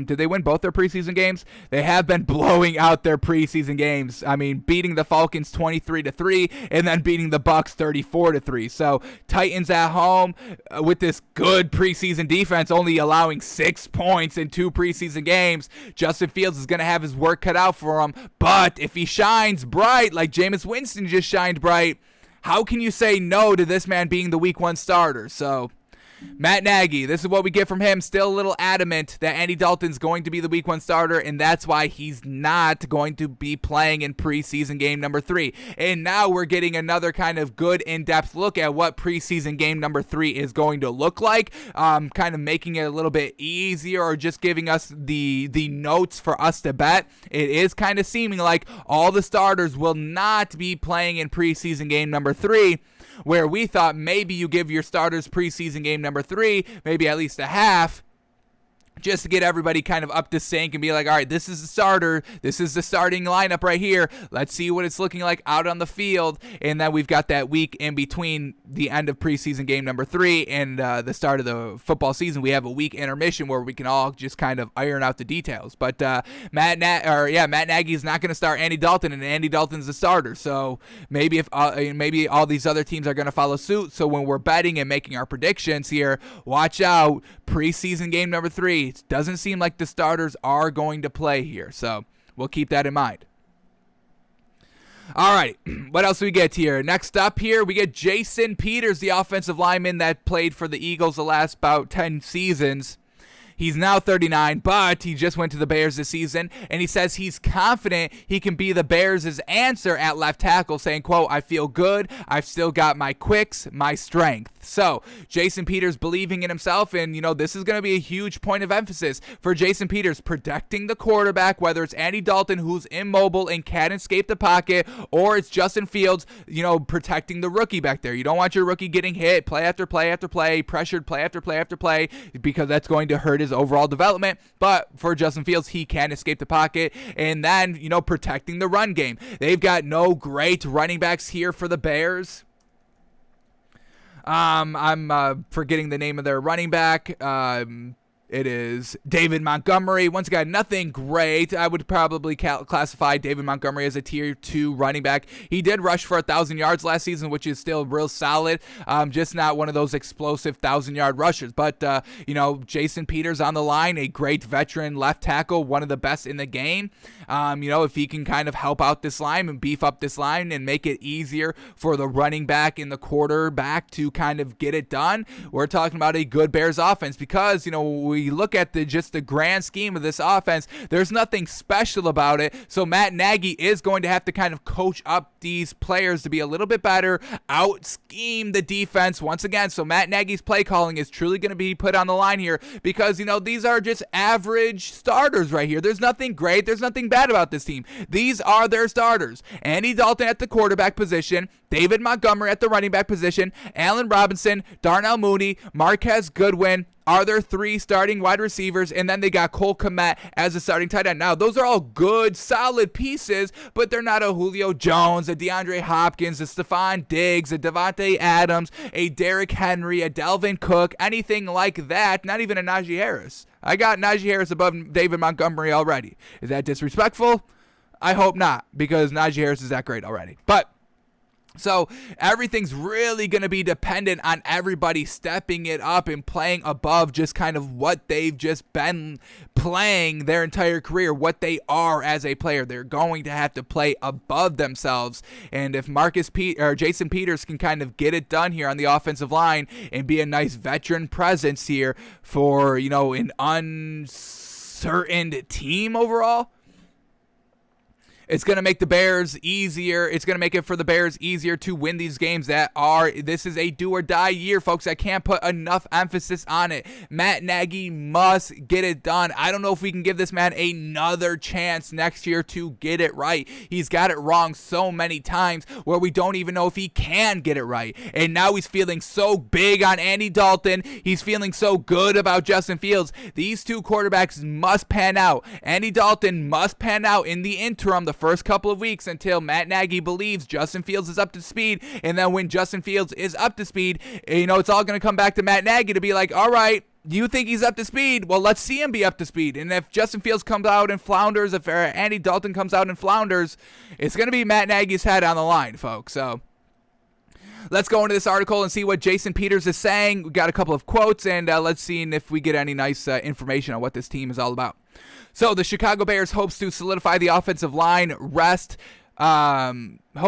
did they win both their preseason games? They have been blowing out their preseason games. I mean, beating the Falcons 23-3 and then beating the Bucks 34-3. So Titans at home with this good preseason defense, only allowing 6 points in 2 preseason games. Justin Fields is going to have his work cut out for him. But if he shines bright like Jameis Winston just shined bright, how can you say no to this man being the week 1 starter? So Matt Nagy, this is what we get from him, still a little adamant that Andy Dalton's going to be the week 1 starter, and that's why he's not going to be playing in preseason game number 3. And now we're getting another kind of good in-depth look at what preseason game number 3 is going to look like, kind of making it a little bit easier or just giving us the notes for us to bet. It is kind of seeming like all the starters will not be playing in preseason game number 3, where we thought maybe you give your starters preseason game number 3, maybe at least a half, just to get everybody kind of up to sync and be like, all right, this is the starter. This is the starting lineup right here. Let's see what it's looking like out on the field. And then we've got that week in between the end of preseason game number 3 and the start of the football season. We have a week intermission where we can all just kind of iron out the details. But Matt Nagy is not going to start Andy Dalton, and Andy Dalton's the starter. So maybe maybe all these other teams are going to follow suit. So when we're betting and making our predictions here, watch out. Preseason game number 3. It doesn't seem like the starters are going to play here, so we'll keep that in mind. All right, what else do we get here? Next up here, we get Jason Peters, the offensive lineman that played for the Eagles the last about 10 seasons. He's now 39, but he just went to the Bears this season, and he says he's confident he can be the Bears' answer at left tackle, saying, quote, "I feel good. I've still got my quicks, my strength." So Jason Peters believing in himself, and, this is going to be a huge point of emphasis for Jason Peters, protecting the quarterback, whether it's Andy Dalton, who's immobile and can't escape the pocket, or it's Justin Fields, protecting the rookie back there. You don't want your rookie getting hit play after play after play, pressured play after play after play, because that's going to hurt his overall development. But for Justin Fields, he can escape the pocket, and then protecting the run game. They've got no great running backs here for the Bears. I'm forgetting the name of their running back. It is David Montgomery. Once again, nothing great. I would probably classify David Montgomery as a tier 2 running back. He did rush for 1,000 yards last season, which is still real solid. Just not one of those explosive 1,000-yard rushers. But, Jason Peters on the line, a great veteran left tackle, one of the best in the game. If he can kind of help out this line and beef up this line and make it easier for the running back and the quarterback to kind of get it done, we're talking about a good Bears offense, because, we look at the grand scheme of this offense, there's nothing special about it. So Matt Nagy is going to have to kind of coach up these players to be a little bit better, out scheme the defense once again. So Matt Nagy's play calling is truly going to be put on the line here, because these are just average starters right here. There's nothing great, there's nothing bad about this team. These are their starters. Andy Dalton at the quarterback position, David Montgomery at the running back position, Allen Robinson, Darnell Mooney, Marquez Goodwin are their 3 starting wide receivers, and then they got Cole Kmet as a starting tight end. Now, those are all good, solid pieces, but they're not a Julio Jones, a DeAndre Hopkins, a Stephon Diggs, a Devontae Adams, a Derrick Henry, a Delvin Cook, anything like that, not even a Najee Harris. I got Najee Harris above David Montgomery already. Is that disrespectful? I hope not, because Najee Harris is that great already. So everything's really going to be dependent on everybody stepping it up and playing above just kind of what they've just been playing their entire career, what they are as a player. They're going to have to play above themselves. And if Jason Peters can kind of get it done here on the offensive line and be a nice veteran presence here for, an uncertain team overall, it's going to make the Bears easier. It's going to make it for the Bears easier to win these games this is a do or die year, folks. I can't put enough emphasis on it. Matt Nagy must get it done. I don't know if we can give this man another chance next year to get it right. He's got it wrong so many times where we don't even know if he can get it right. And now he's feeling so big on Andy Dalton. He's feeling so good about Justin Fields. These 2 quarterbacks must pan out. Andy Dalton must pan out in the interim, the first couple of weeks, until Matt Nagy believes Justin Fields is up to speed. And then when Justin Fields is up to speed, it's all going to come back to Matt Nagy to be like, all right, you think he's up to speed? Well, let's see him be up to speed. And if Justin Fields comes out and flounders, if Andy Dalton comes out and flounders, it's going to be Matt Nagy's head on the line, folks. So let's go into this article and see what Jason Peters is saying. We got a couple of quotes, and let's see if we get any nice information on what this team is all about. So the Chicago Bears hopes to solidify the offensive line rest on the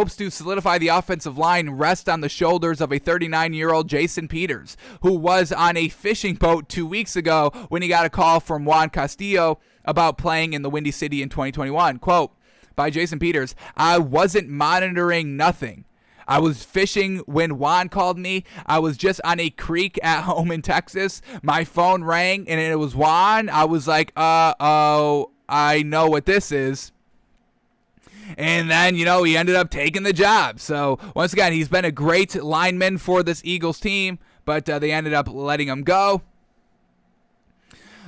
shoulders of a 39-year-old Jason Peters, who was on a fishing boat 2 weeks ago when he got a call from Juan Castillo about playing in the Windy City in 2021. Quote by Jason Peters, "I wasn't monitoring nothing. I was fishing when Juan called me. I was just on a creek at home in Texas. My phone rang, and it was Juan. I was like, oh, I know what this is." And then, he ended up taking the job. So, once again, he's been a great lineman for this Eagles team, but they ended up letting him go.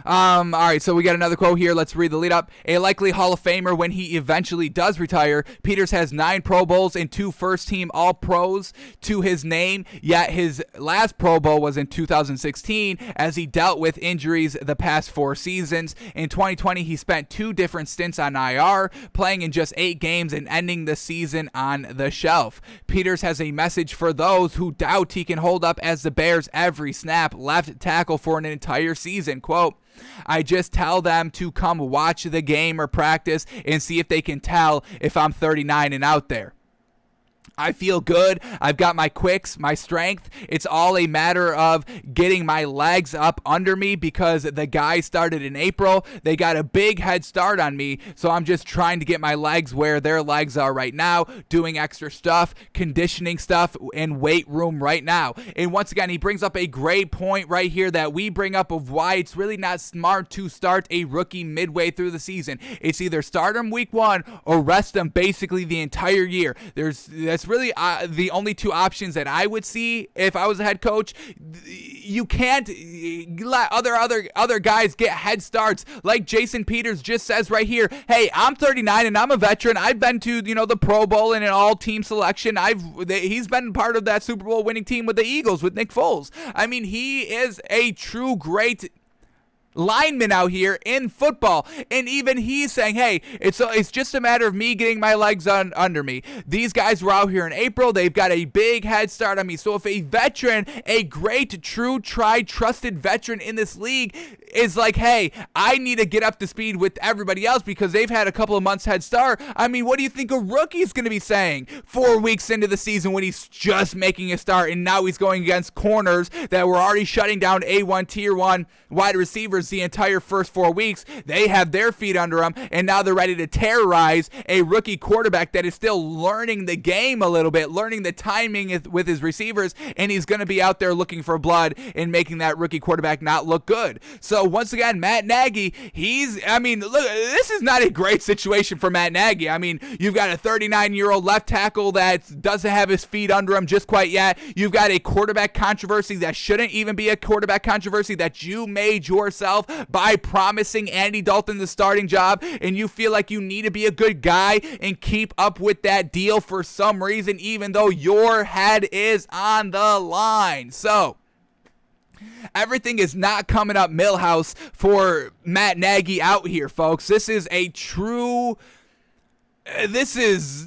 All right, so we got another quote here. Let's read the lead up. "A likely Hall of Famer when he eventually does retire. Peters has 9 Pro Bowls and 2 first-team All-Pros to his name, yet his last Pro Bowl was in 2016 as he dealt with injuries the past 4 seasons. In 2020, he spent 2 different stints on IR, playing in just 8 games and ending the season on the shelf. Peters has a message for those who doubt he can hold up as the Bears' every snap left tackle for an entire season. Quote, "I just tell them to come watch the game or practice and see if they can tell if I'm 39 and out there." I feel good. I've got my quicks, my strength. It's all a matter of getting my legs up under me because the guys started in April. They got a big head start on me, so I'm just trying to get my legs where their legs are right now, doing extra stuff, conditioning stuff, in weight room right now. And once again, he brings up a great point right here that we bring up of why it's really not smart to start a rookie midway through the season. It's either start him week 1 or rest him basically the entire year. That's really the only two options that I would see if I was a head coach. You can't let other guys get head starts. Like Jason Peters just says right here, hey, I'm 39 and I'm a veteran. I've been to the Pro Bowl and an all-team selection. He's been part of that Super Bowl winning team with the Eagles with Nick Foles. I mean, he is a true great lineman out here in football, and even he's saying, hey, it's just a matter of me getting my legs under me. These guys were out here in April. They've got a big head start on me. So if a veteran, a great, true, tried, trusted veteran in this league is like, hey, I need to get up to speed with everybody else because they've had a couple of months head start. I mean, what do you think a rookie's going to be saying 4 weeks into the season when he's just making a start and now he's going against corners that were already shutting down A1 tier 1 wide receivers the entire first 4 weeks? They have their feet under them, and now they're ready to terrorize a rookie quarterback that is still learning the game a little bit, learning the timing with his receivers, and he's going to be out there looking for blood and making that rookie quarterback not look good. So once again, Matt Nagy, look, this is not a great situation for Matt Nagy. I mean, you've got a 39-year-old left tackle that doesn't have his feet under him just quite yet. You've got a quarterback controversy that shouldn't even be a quarterback controversy that you made yourself by promising Andy Dalton the starting job, and you feel like you need to be a good guy and keep up with that deal for some reason, even though your head is on the line. So everything is not coming up Millhouse for Matt Nagy out here, folks. This is a true... This is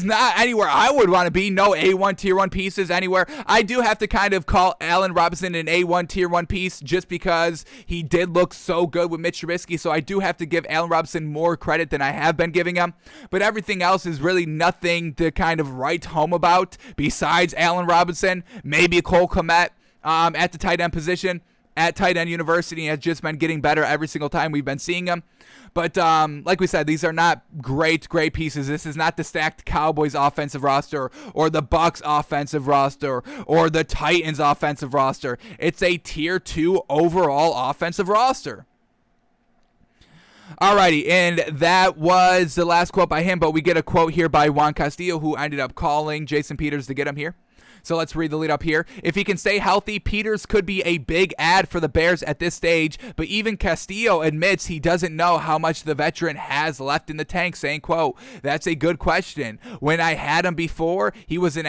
not anywhere I would want to be. No A1 tier 1 pieces anywhere. I do have to kind of call Allen Robinson an A1 tier 1 piece just because he did look so good with Mitch Trubisky. So I do have to give Allen Robinson more credit than I have been giving him. But everything else is really nothing to kind of write home about besides Allen Robinson. Maybe Cole Kmet at the tight end position at tight end university has just been getting better every single time we've been seeing him. But like we said, these are not great pieces. This is not the stacked Cowboys offensive roster or the Bucs offensive roster or the Titans offensive roster. It's a tier 2 overall offensive roster. Alrighty, and that was the last quote by him, but we get a quote here by Juan Castillo, who ended up calling Jason Peters to get him here. So let's read the lead up here. If he can stay healthy, Peters could be a big add for the Bears at this stage, but even Castillo admits he doesn't know how much the veteran has left in the tank, saying, quote, that's a good question. When I had him before, he was an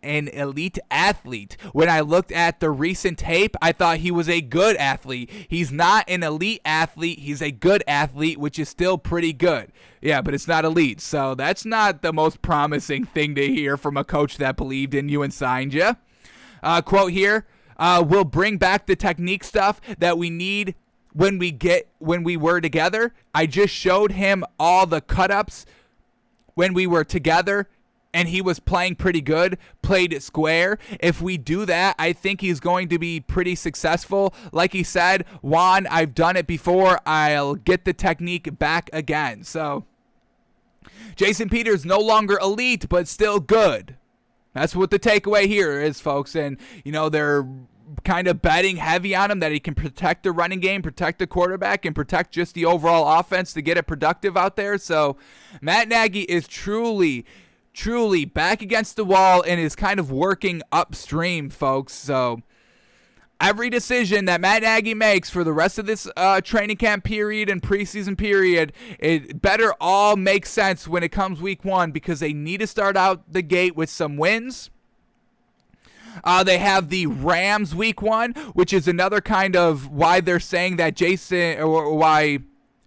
elite athlete. When I looked at the recent tape, I thought he was a good athlete. He's not an elite athlete. He's a good athlete, which is still pretty good. Yeah, but it's not elite, so that's not the most promising thing to hear from a coach that believed in you and signed you. Quote here, we'll bring back the technique stuff that we need when we were together. I just showed him all the cut-ups when we were together, and he was playing pretty good, played it square. If we do that, I think he's going to be pretty successful. Like he said, Juan, I've done it before. I'll get the technique back again. So, Jason Peters no longer elite, but still good. That's what the takeaway here is, folks. And, they're kind of betting heavy on him that he can protect the running game, protect the quarterback, and protect just the overall offense to get it productive out there. So, Matt Nagy is truly back against the wall and is kind of working upstream, folks. So every decision that Matt Nagy makes for the rest of this training camp period and preseason period, it better all make sense when it comes week 1 because they need to start out the gate with some wins. They have the Rams week 1, which is another kind of why they're saying that why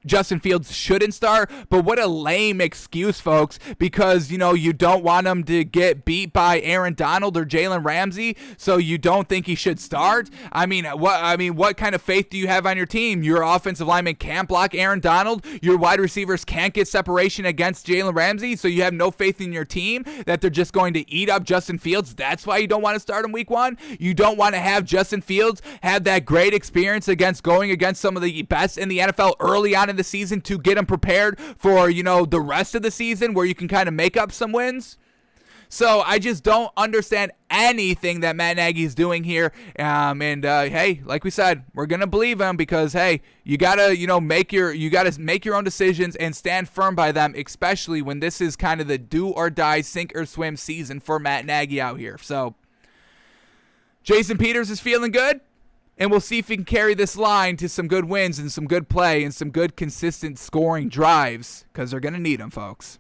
Justin Fields shouldn't start, but what a lame excuse, folks, because, you don't want him to get beat by Aaron Donald or Jalen Ramsey, so you don't think he should start? What kind of faith do you have on your team? Your offensive lineman can't block Aaron Donald, your wide receivers can't get separation against Jalen Ramsey, so you have no faith in your team that they're just going to eat up Justin Fields. That's why you don't want to start him week 1. You don't want to have Justin Fields have that great experience going against some of the best in the NFL early on in the season to get him prepared for, the rest of the season where you can kind of make up some wins. So I just don't understand anything that Matt Nagy's doing here. Hey, like we said, we're gonna believe him because hey, you gotta make your own decisions and stand firm by them, especially when this is kind of the do or die, sink or swim season for Matt Nagy out here. So Jason Peters is feeling good. And we'll see if he can carry this line to some good wins and some good play and some good consistent scoring drives because they're going to need them, folks.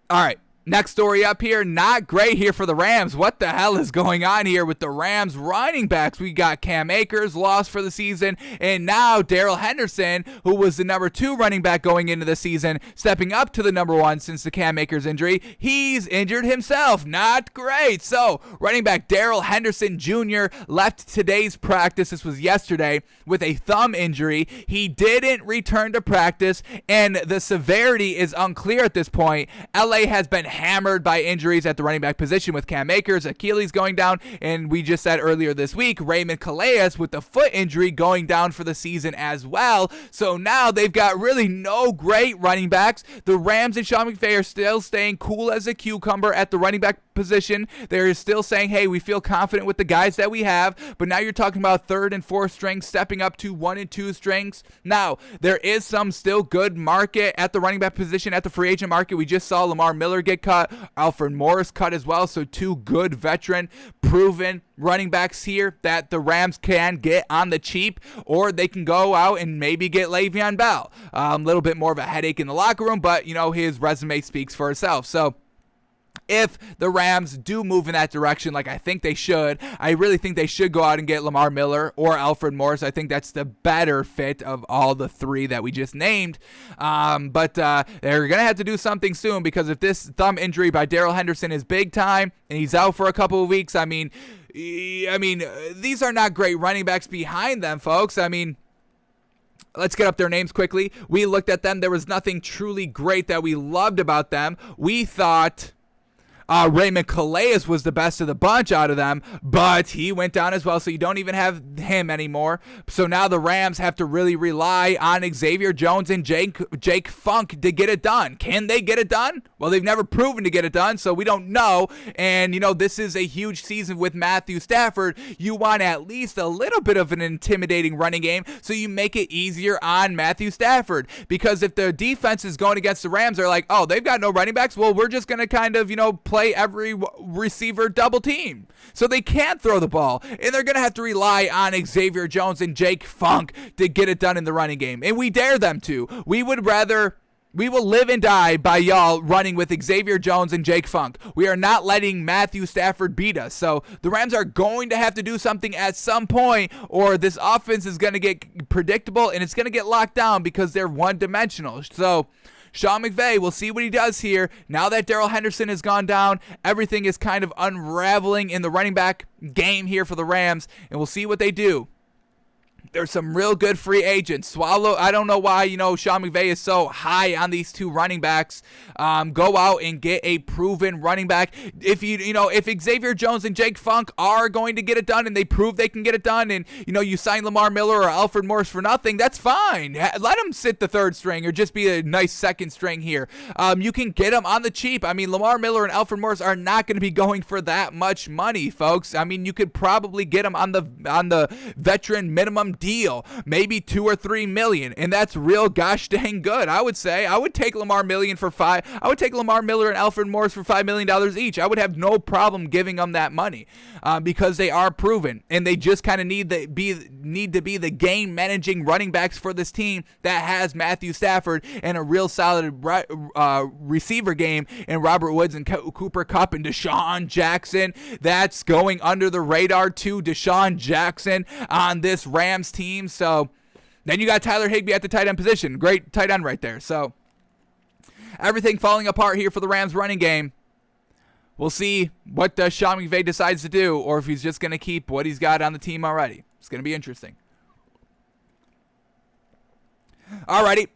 All right. Next story up here, not great here for the Rams. What the hell is going on here with the Rams running backs? We got Cam Akers lost for the season, and now Darrell Henderson, who was the number 2 running back going into the season, stepping up to the number 1 since the Cam Akers injury. He's injured himself. Not great. So, running back Darrell Henderson Jr. left today's practice. This was yesterday with a thumb injury. He didn't return to practice, and the severity is unclear at this point. LA has been hammered by injuries at the running back position with Cam Akers, Achilles going down, and we just said earlier this week, Raymond Calais with the foot injury going down for the season as well. So now they've got really no great running backs. The Rams and Sean McVay are still staying cool as a cucumber at the running back position. They're still saying, hey, we feel confident with the guys that we have, but now you're talking about 3rd and 4th strings stepping up to 1 and 2 strings. Now, there is some still good market at the running back position at the free agent market. We just saw Lamar Miller get cut, Alfred Morris cut as well, so 2 good veteran proven running backs here that the Rams can get on the cheap, or they can go out and maybe get Le'Veon Bell. A little bit more of a headache in the locker room, but his resume speaks for itself. So if the Rams do move in that direction like I think they should, I really think they should go out and get Lamar Miller or Alfred Morris. I think that's the better fit of all the 3 that we just named. But they're going to have to do something soon, because if this thumb injury by Darrell Henderson is big time and he's out for a couple of weeks, I mean, these are not great running backs behind them, folks. Let's get up their names quickly. We looked at them. There was nothing truly great that we loved about them. We thought Raymond Calais was the best of the bunch out of them, but he went down as well, so you don't even have him anymore. So now the Rams have to really rely on Xavier Jones and Jake Funk to get it done. Can they get it done? Well, they've never proven to get it done, so we don't know. And, this is a huge season with Matthew Stafford. You want at least a little bit of an intimidating running game, so you make it easier on Matthew Stafford. Because if the defense is going against the Rams, they're like, oh, they've got no running backs. Well, we're just going to kind of, play every receiver double team. So they can't throw the ball, and they're going to have to rely on Xavier Jones and Jake Funk to get it done in the running game. And we dare them to. We will live and die by y'all running with Xavier Jones and Jake Funk. We are not letting Matthew Stafford beat us. So the Rams are going to have to do something at some point, or this offense is going to get predictable and it's going to get locked down because they're one-dimensional. So Sean McVay, we'll see what he does here. Now that Darrell Henderson has gone down, everything is kind of unraveling in the running back game here for the Rams, and we'll see what they do. There's some real good free agents. I don't know why, Sean McVay is so high on these 2 running backs. Go out and get a proven running back. If if Xavier Jones and Jake Funk are going to get it done and they prove they can get it done, and you sign Lamar Miller or Alfred Morris for nothing, that's fine. Let them sit the 3rd string or just be a nice 2nd string here. You can get them on the cheap. Lamar Miller and Alfred Morris are not going to be going for that much money, folks. You could probably get them on the veteran minimum deal, maybe $2 or $3 million, and that's real gosh dang good. I would say I would take Lamar Miller and Alfred Morris for $5 million each. I would have no problem giving them that money because they are proven, and they just kind of need to be the game managing running backs for this team that has Matthew Stafford and a real solid receiver game in Robert Woods and Cooper Kupp and Deshaun Jackson. That's going under the radar too. Deshaun Jackson on this Rams team. So Then you got Tyler Higbee at the tight end position. Great tight end right there. So everything falling apart here for the Rams running game. We'll see what Sean McVay decides to do, or if he's just going to keep what he's got on the team already. It's going to be interesting. Alrighty.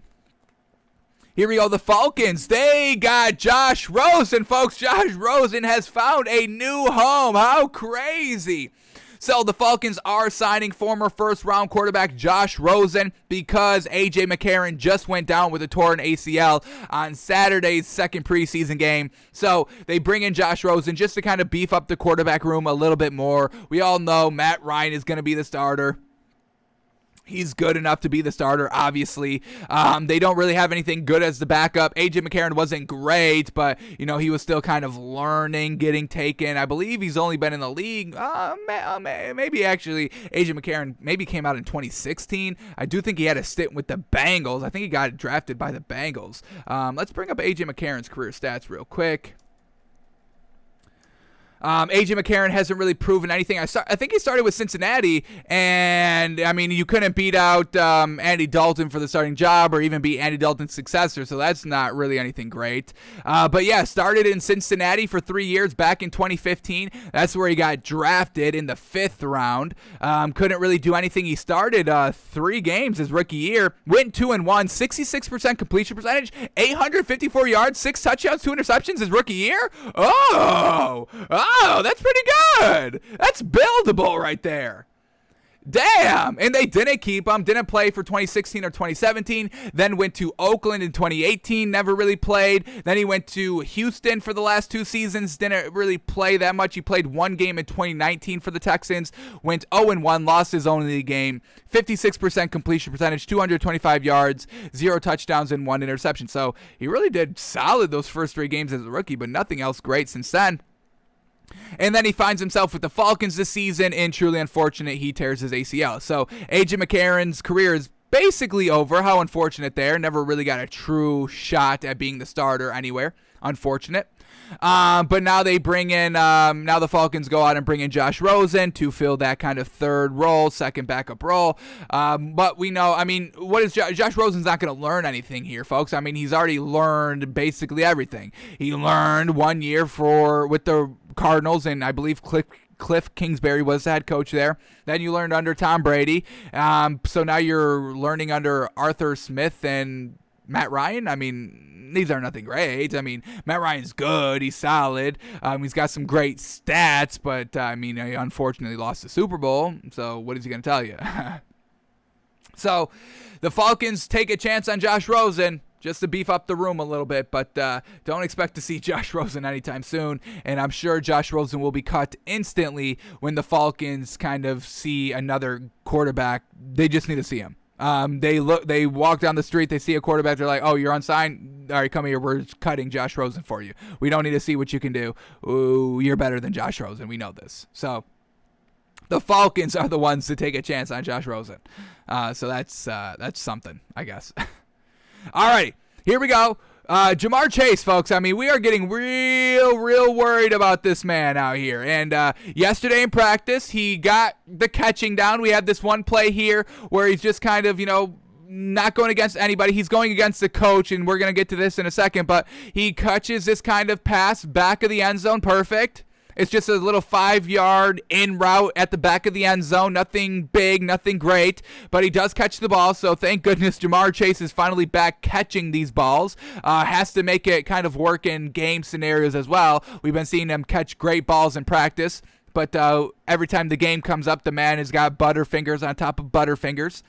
Here we go. The Falcons, they got Josh Rosen, folks. Josh Rosen has found a new home. How crazy. So the Falcons are signing former first-round quarterback Josh Rosen because A.J. McCarron just went down with a torn ACL on Saturday's second preseason game. So they bring in Josh Rosen just to kind of beef up the quarterback room a little bit more. We all know Matt Ryan is going to be the starter. He's good enough to be the starter, obviously. They don't really have anything good as the backup. A.J. McCarron wasn't great, but, he was still kind of learning, getting taken. I believe he's only been in the league. Maybe actually A.J. McCarron maybe came out in 2016. I do think he had a stint with the Bengals. I think he got drafted by the Bengals. Let's bring up A.J. McCarron's career stats real quick. A.J. McCarron hasn't really proven anything. I think he started with Cincinnati, and, you couldn't beat out Andy Dalton for the starting job or even beat Andy Dalton's successor, so that's not really anything great. But, yeah, started in Cincinnati for 3 years back in 2015. That's where he got drafted in the 5th round. Couldn't really do anything. He started 3 games his rookie year, went 2-1, 66% completion percentage, 854 yards, 6 touchdowns, 2 interceptions his rookie year. Oh, that's pretty good. That's buildable right there. Damn. And they didn't keep him. Didn't play for 2016 or 2017. Then went to Oakland in 2018. Never really played. Then he went to Houston for the last 2 seasons. Didn't really play that much. He played 1 game in 2019 for the Texans. Went 0-1. Lost his only game. 56% completion percentage. 225 yards. 0 touchdowns and 1 interception. So he really did solid those first 3 games as a rookie, but nothing else great since then. And then he finds himself with the Falcons this season, and truly unfortunate, he tears his ACL. So A.J. McCarron's career is basically over. How unfortunate there. Never really got a true shot at being the starter anywhere. Unfortunate. But now they bring in, now the Falcons go out and bring in Josh Rosen to fill that kind of third role, second backup role. But we know, what is Josh Rosen's not going to learn anything here, folks. He's already learned basically everything. He learned 1 year with the Cardinals, and I believe Cliff Kingsbury was the head coach there. Then you learned under Tom Brady. So now you're learning under Arthur Smith and Matt Ryan. These are nothing great. Matt Ryan's good. He's solid. He's got some great stats, but, he unfortunately lost the Super Bowl. So what is he going to tell you? So the Falcons take a chance on Josh Rosen just to beef up the room a little bit, but don't expect to see Josh Rosen anytime soon, and I'm sure Josh Rosen will be cut instantly when the Falcons kind of see another quarterback. They just need to see him. They walk down the street, they see a quarterback, they're like, oh, you're unsigned? All right, come here, we're cutting Josh Rosen for you. We don't need to see what you can do. Ooh, you're better than Josh Rosen, we know this. So the Falcons are the ones to take a chance on Josh Rosen. So that's something, I guess. All right, here we go. Jamar Chase, folks. We are getting real worried about this man out here. And yesterday in practice, he got the catching down. We had this one play here where he's just kind of, not going against anybody. He's going against the coach, and we're going to get to this in a second. But he catches this kind of pass back of the end zone. Perfect. It's just a little 5-yard in route at the back of the end zone. Nothing big, nothing great, but he does catch the ball, so thank goodness Jamar Chase is finally back catching these balls. Has to make it kind of work in game scenarios as well. We've been seeing him catch great balls in practice, but every time the game comes up, the man has got butterfingers on top of butterfingers.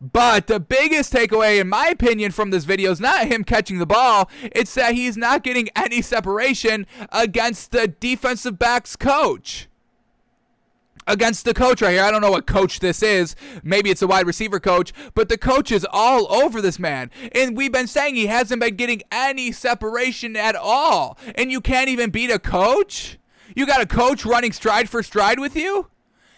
But the biggest takeaway, in my opinion, from this video is not him catching the ball. It's that he's not getting any separation against the defensive backs coach. Against the coach right here. I don't know what coach this is. Maybe it's a wide receiver coach. But the coach is all over this man. And we've been saying he hasn't been getting any separation at all. And you can't even beat a coach? You got a coach running stride for stride with you?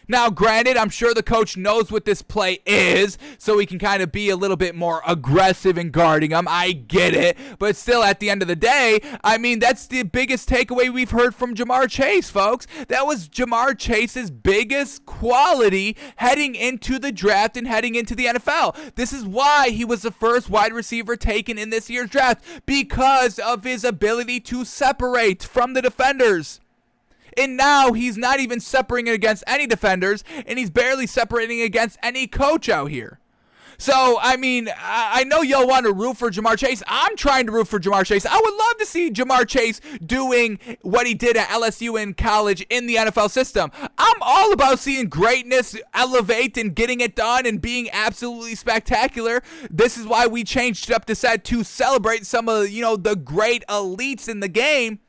Now, granted, I'm sure the coach knows what this play is, so he can kind of be a little bit more aggressive in guarding him. I get it. But still, at the end of the day, I mean, that's the biggest takeaway we've heard from Ja'Marr Chase, folks. That was Ja'Marr Chase's biggest quality heading into the draft and heading into the NFL. This is why he was the first wide receiver taken in this year's draft, because of his ability to separate from the defenders. And now he's not even separating against any defenders, and he's barely separating against any coach out here. So, I mean, I know y'all want to root for Ja'Marr Chase. I'm trying to root for Ja'Marr Chase. I would love to see Ja'Marr Chase doing what he did at LSU in college in the NFL system. I'm all about seeing greatness elevate and getting it done and being absolutely spectacular. This is why we changed it up to set to celebrate some of, the great elites in the game.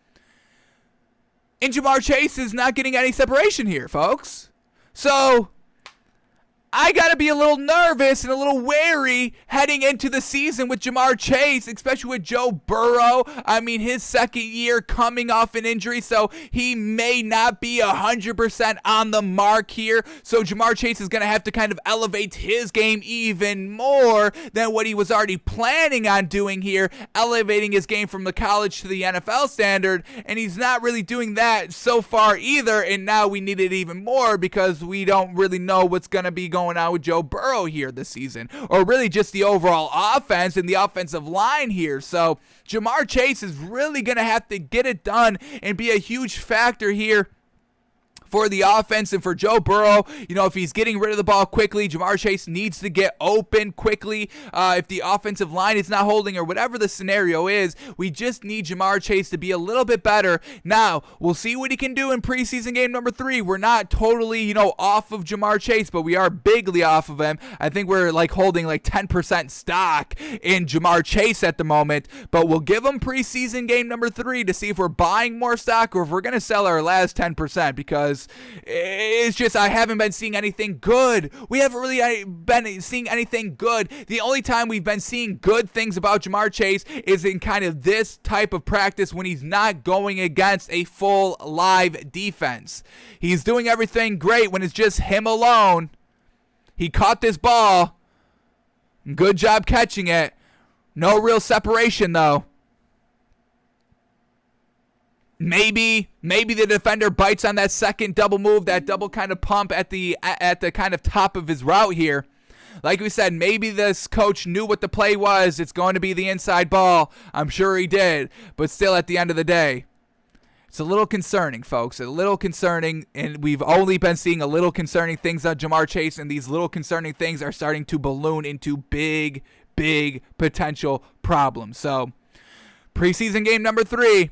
And Ja'Marr Chase is not getting any separation here, folks. So I got to be a little nervous and a little wary heading into the season with Ja'Marr Chase, especially with Joe Burrow. I mean, his second year coming off an injury, so he may not be 100% on the mark here. So Ja'Marr Chase is going to have to kind of elevate his game even more than what he was already planning on doing here, elevating his game from the college to the NFL standard, and he's not really doing that so far either, and now we need it even more because we don't really know what's going to be going on with Joe Burrow here this season, or really just the overall offense and the offensive line here. So Ja'Marr Chase is really going to have to get it done and be a huge factor here for the offense and for Joe Burrow. If he's getting rid of the ball quickly, Ja'Marr Chase needs to get open quickly. If the offensive line is not holding or whatever the scenario is, we just need Ja'Marr Chase to be a little bit better. Now, we'll see what he can do in preseason game number 3. We're not totally, off of Ja'Marr Chase, but we are bigly off of him. I think we're holding 10% stock in Ja'Marr Chase at the moment, but we'll give him preseason game number 3 to see if we're buying more stock or if we're going to sell our last 10%, because it's just I haven't been seeing anything good. We haven't really been seeing anything good. The only time we've been seeing good things about Ja'Marr Chase is in kind of this type of practice when he's not going against a full live defense. He's doing everything great when it's just him alone. He caught this ball. Good job catching it. No real separation though. Maybe the defender bites on that second double move, that double kind of pump at the kind of top of his route here. Like we said, maybe this coach knew what the play was. It's going to be the inside ball. I'm sure he did. But still, at the end of the day, it's a little concerning, folks. A little concerning, and we've only been seeing a little concerning things on Ja'Marr Chase, and these little concerning things are starting to balloon into big potential problems. So, preseason game number 3.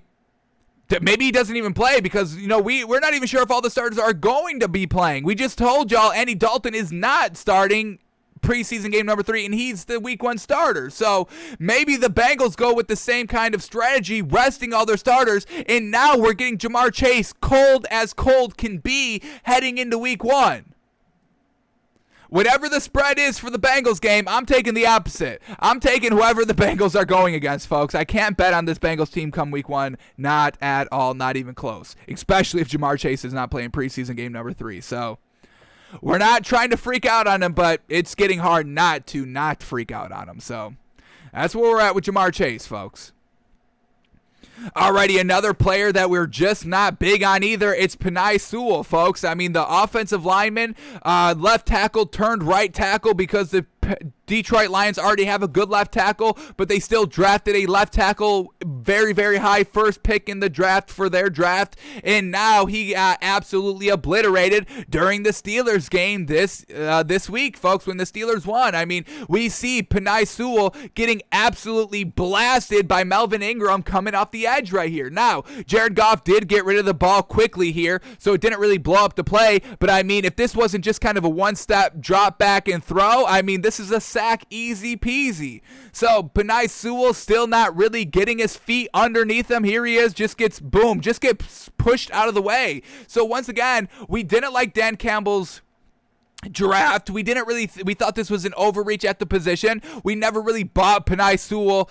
Maybe he doesn't even play because, we're not even sure if all the starters are going to be playing. We just told y'all Andy Dalton is not starting preseason game number 3, and he's the week 1 starter. So maybe the Bengals go with the same kind of strategy, resting all their starters, and now we're getting Ja'Marr Chase cold as cold can be heading into week 1. Whatever the spread is for the Bengals game, I'm taking the opposite. I'm taking whoever the Bengals are going against, folks. I can't bet on this Bengals team come week 1. Not at all. Not even close. Especially if Ja'Marr Chase is not playing preseason game number 3. So we're not trying to freak out on him, but it's getting hard not to freak out on him. So that's where we're at with Ja'Marr Chase, folks. Alrighty, another player that we're just not big on either. It's Penei Sewell, folks. I mean, the offensive lineman, left tackle turned right tackle because the Detroit Lions already have a good left tackle, but they still drafted a left tackle very high, first pick in the draft for their draft, and now he got absolutely obliterated during the Steelers game this week, folks, when the Steelers won. I mean, we see Penei Sewell getting absolutely blasted by Melvin Ingram coming off the edge right here. Now, Jared Goff did get rid of the ball quickly here, so it didn't really blow up the play, but I mean, if this wasn't just kind of a one-step drop back and throw, I mean, this is a sack easy peasy. So Penei Sewell still not really getting his feet underneath him. Here he is, just gets pushed out of the way. So once again, we didn't like Dan Campbell's draft. We didn't really we thought this was an overreach at the position. We never really bought Penei Sewell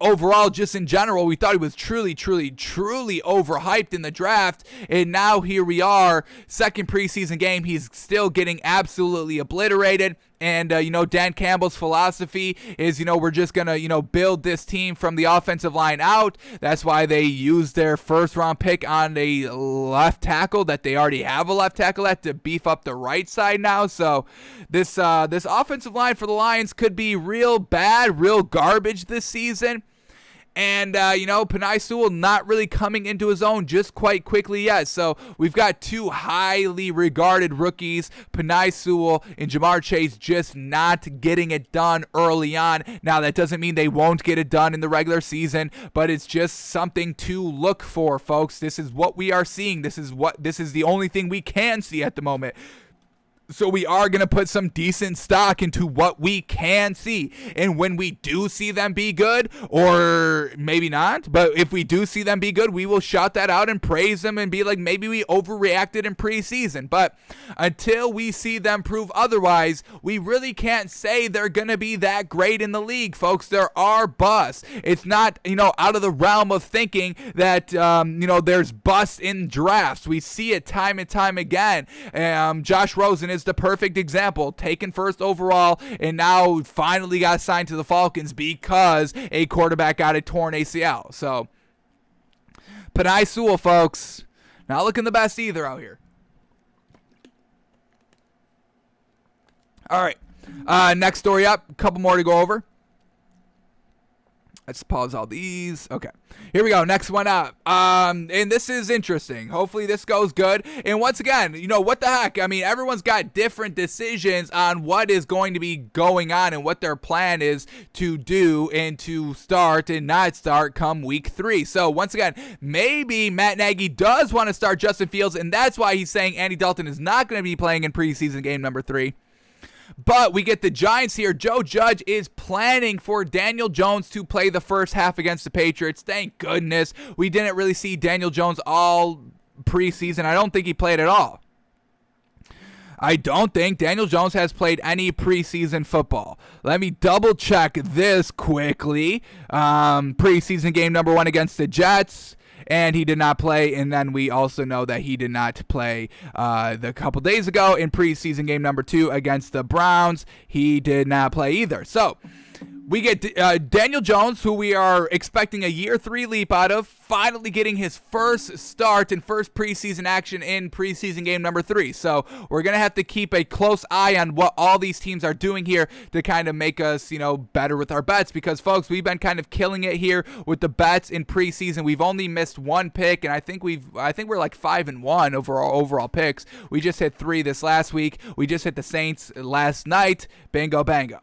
overall, just in general. We thought he was truly overhyped in the draft, and now here we are, second preseason game, he's still getting absolutely obliterated. And, Dan Campbell's philosophy is, we're just going to, build this team from the offensive line out. That's why they used their first-round pick on a left tackle that they already have a left tackle at to beef up the right side now. So this offensive line for the Lions could be real bad, real garbage this season. And, Penei Sewell not really coming into his own just quite quickly yet. So we've got two highly regarded rookies, Penei Sewell and Jamar Chase, just not getting it done early on. Now, that doesn't mean they won't get it done in the regular season, but it's just something to look for, folks. This is what we are seeing. This is the only thing we can see at the moment. So we are going to put some decent stock into what we can see. And when we do see them be good, or maybe not, but if we do see them be good, we will shout that out and praise them and be like, maybe we overreacted in preseason. But until we see them prove otherwise, we really can't say they're going to be that great in the league, folks. There are busts. It's not, out of the realm of thinking that, there's busts in drafts. We see it time and time again. Josh Rosen is the perfect example, taken first overall, and now finally got signed to the Falcons because a quarterback got a torn ACL. So, Penei Sewell, folks, not looking the best either out here. All right, next story up, a couple more to go over. Let's pause all these. Okay, here we go. Next one up. And this is interesting. Hopefully this goes good. And once again, what the heck? I mean, everyone's got different decisions on what is going to be going on and what their plan is to do and to start and not start come week 3. So once again, maybe Matt Nagy does want to start Justin Fields, and that's why he's saying Andy Dalton is not going to be playing in preseason game number 3. But we get the Giants here. Joe Judge is planning for Daniel Jones to play the first half against the Patriots. Thank goodness. We didn't really see Daniel Jones all preseason. I don't think he played at all. I don't think Daniel Jones has played any preseason football. Let me double check this quickly. Preseason game number 1 against the Jets. And he did not play, and then we also know that he did not play the couple days ago in preseason game number 2 against the Browns. He did not play either. So we get Daniel Jones, who we are expecting a year 3 leap out of, finally getting his first start and first preseason action in preseason game number 3. So we're going to have to keep a close eye on what all these teams are doing here to kind of make us, better with our bets. Because, folks, we've been kind of killing it here with the bets in preseason. We've only missed 1 pick, and I think we're like 5-1 overall picks. We just hit 3 this last week. We just hit the Saints last night. Bingo, bango.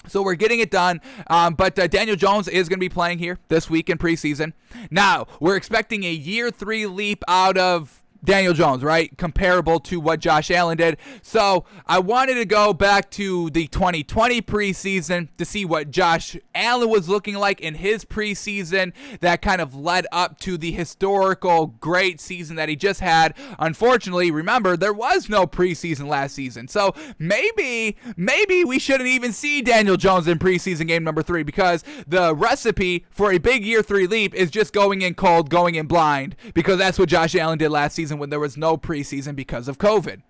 So we're getting it done, but Daniel Jones is going to be playing here this week in preseason. Now, we're expecting a year 3 leap out of Daniel Jones, right? Comparable to what Josh Allen did. So I wanted to go back to the 2020 preseason to see what Josh Allen was looking like in his preseason that kind of led up to the historical great season that he just had. Unfortunately, remember, there was no preseason last season. So maybe we shouldn't even see Daniel Jones in preseason game number 3, because the recipe for a big year 3 leap is just going in cold, going in blind, because that's what Josh Allen did last season when there was no preseason because of COVID.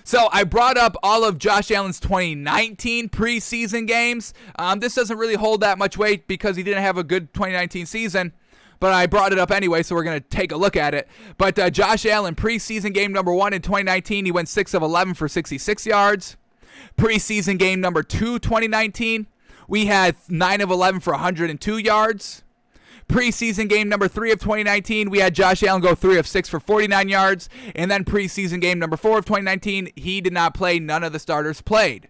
So I brought up all of Josh Allen's 2019 preseason games. This doesn't really hold that much weight because he didn't have a good 2019 season, but I brought it up anyway, so we're going to take a look at it. But Josh Allen, preseason game number 1 in 2019, he went 6 of 11 for 66 yards. Preseason game number 2, 2019, we had 9 of 11 for 102 yards. Preseason game number 3 of 2019, we had Josh Allen go 3 of 6 for 49 yards. And then preseason game number 4 of 2019, he did not play. None of the starters played.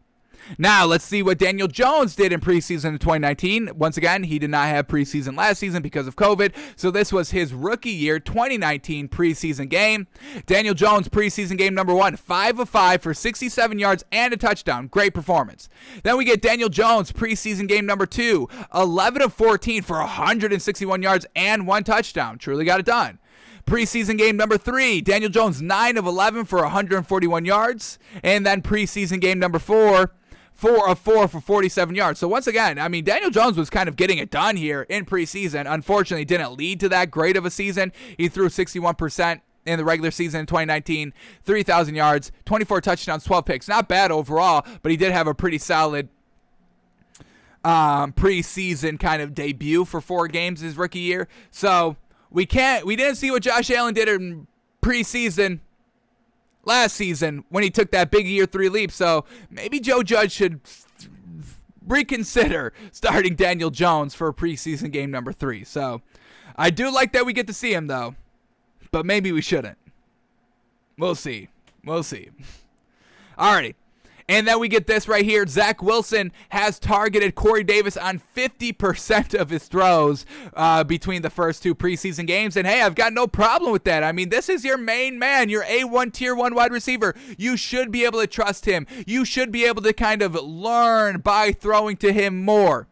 Now, let's see what Daniel Jones did in preseason in 2019. Once again, he did not have preseason last season because of COVID, so this was his rookie year 2019 preseason game. Daniel Jones, preseason game number 1, 5 of 5 for 67 yards and a touchdown. Great performance. Then we get Daniel Jones, preseason game number 2, 11 of 14 for 161 yards and 1 touchdown. Truly got it done. Preseason game number 3, Daniel Jones 9 of 11 for 141 yards. And then preseason game number 4, 4 of 4 for 47 yards. So once again, I mean, Daniel Jones was kind of getting it done here in preseason. Unfortunately, didn't lead to that great of a season. He threw 61% in the regular season in 2019, 3,000 yards, 24 touchdowns, 12 picks. Not bad overall, but he did have a pretty solid preseason kind of debut for 4 games his rookie year. So we didn't see what Josh Allen did in preseason last season when he took that big year 3 leap. So maybe Joe Judge should reconsider starting Daniel Jones for preseason game number 3. So I do like that we get to see him though, but maybe we shouldn't. We'll see. Alrighty. And then we get this right here. Zach Wilson has targeted Corey Davis on 50% of his throws between the first 2 preseason games. And hey, I've got no problem with that. I mean, this is your main man, your A1 tier 1 wide receiver. You should be able to trust him. You should be able to kind of learn by throwing to him more.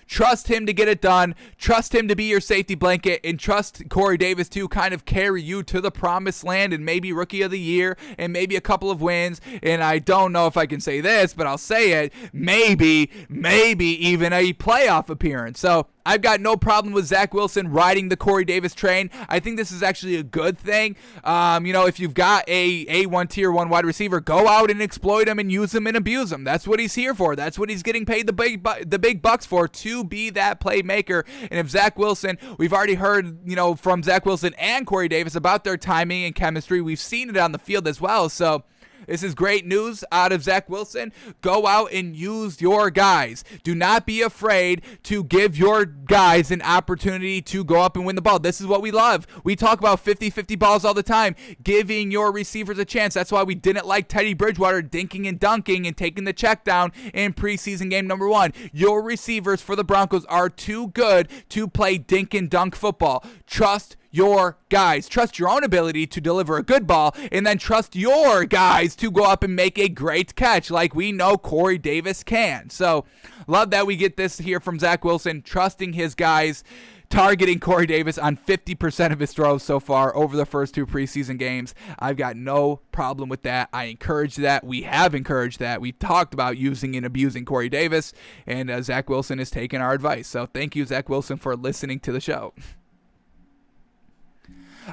Trust him to get it done. Trust him to be your safety blanket, and trust Corey Davis to kind of carry you to the promised land and maybe rookie of the year and maybe a couple of wins. And I don't know if I can say this, but I'll say it. Maybe even a playoff appearance. So I've got no problem with Zach Wilson riding the Corey Davis train. I think this is actually a good thing. If you've got a A1 tier 1 wide receiver, go out and exploit him and use him and abuse him. That's what he's here for. That's what he's getting paid the big bucks for, to be that playmaker. And if Zach Wilson, we've already heard, from Zach Wilson and Corey Davis about their timing and chemistry. We've seen it on the field as well. So this is great news out of Zach Wilson. Go out and use your guys. Do not be afraid to give your guys an opportunity to go up and win the ball. This is what we love. We talk about 50-50 balls all the time, giving your receivers a chance. That's why we didn't like Teddy Bridgewater dinking and dunking and taking the check down in preseason game number 1. Your receivers for the Broncos are too good to play dink and dunk football. Trust your guys. Trust your own ability to deliver a good ball, and then trust your guys to go up and make a great catch like we know Corey Davis can. So love that we get this here from Zach Wilson, trusting his guys, targeting Corey Davis on 50% of his throws so far over the first 2 preseason games. I've got no problem with that. I encourage that. We have encouraged that. We've talked about using and abusing Corey Davis, and Zach Wilson has taken our advice. So thank you, Zach Wilson, for listening to the show.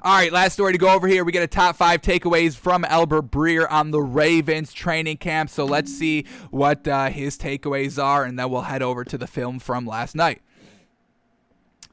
All right, last story to go over here. We get a top 5 takeaways from Albert Breer on the Ravens training camp. So let's see what his takeaways are, and then we'll head over to the film from last night.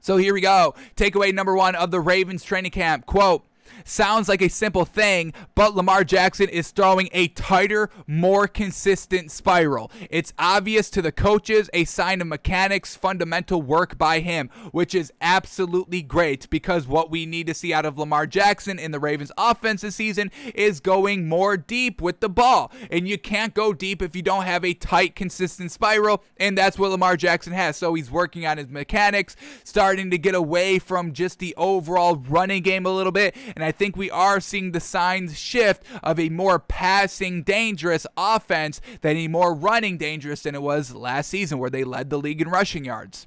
So here we go. Takeaway number 1 of the Ravens training camp. Quote, sounds like a simple thing, but Lamar Jackson is throwing a tighter, more consistent spiral. It's obvious to the coaches, a sign of mechanics, fundamental work by him, which is absolutely great, because what we need to see out of Lamar Jackson in the Ravens offense this season is going more deep with the ball. And you can't go deep if you don't have a tight, consistent spiral, and that's what Lamar Jackson has. So he's working on his mechanics, starting to get away from just the overall running game a little bit, and I think we are seeing the signs shift of a more passing dangerous offense than a more running dangerous than it was last season, where they led the league in rushing yards.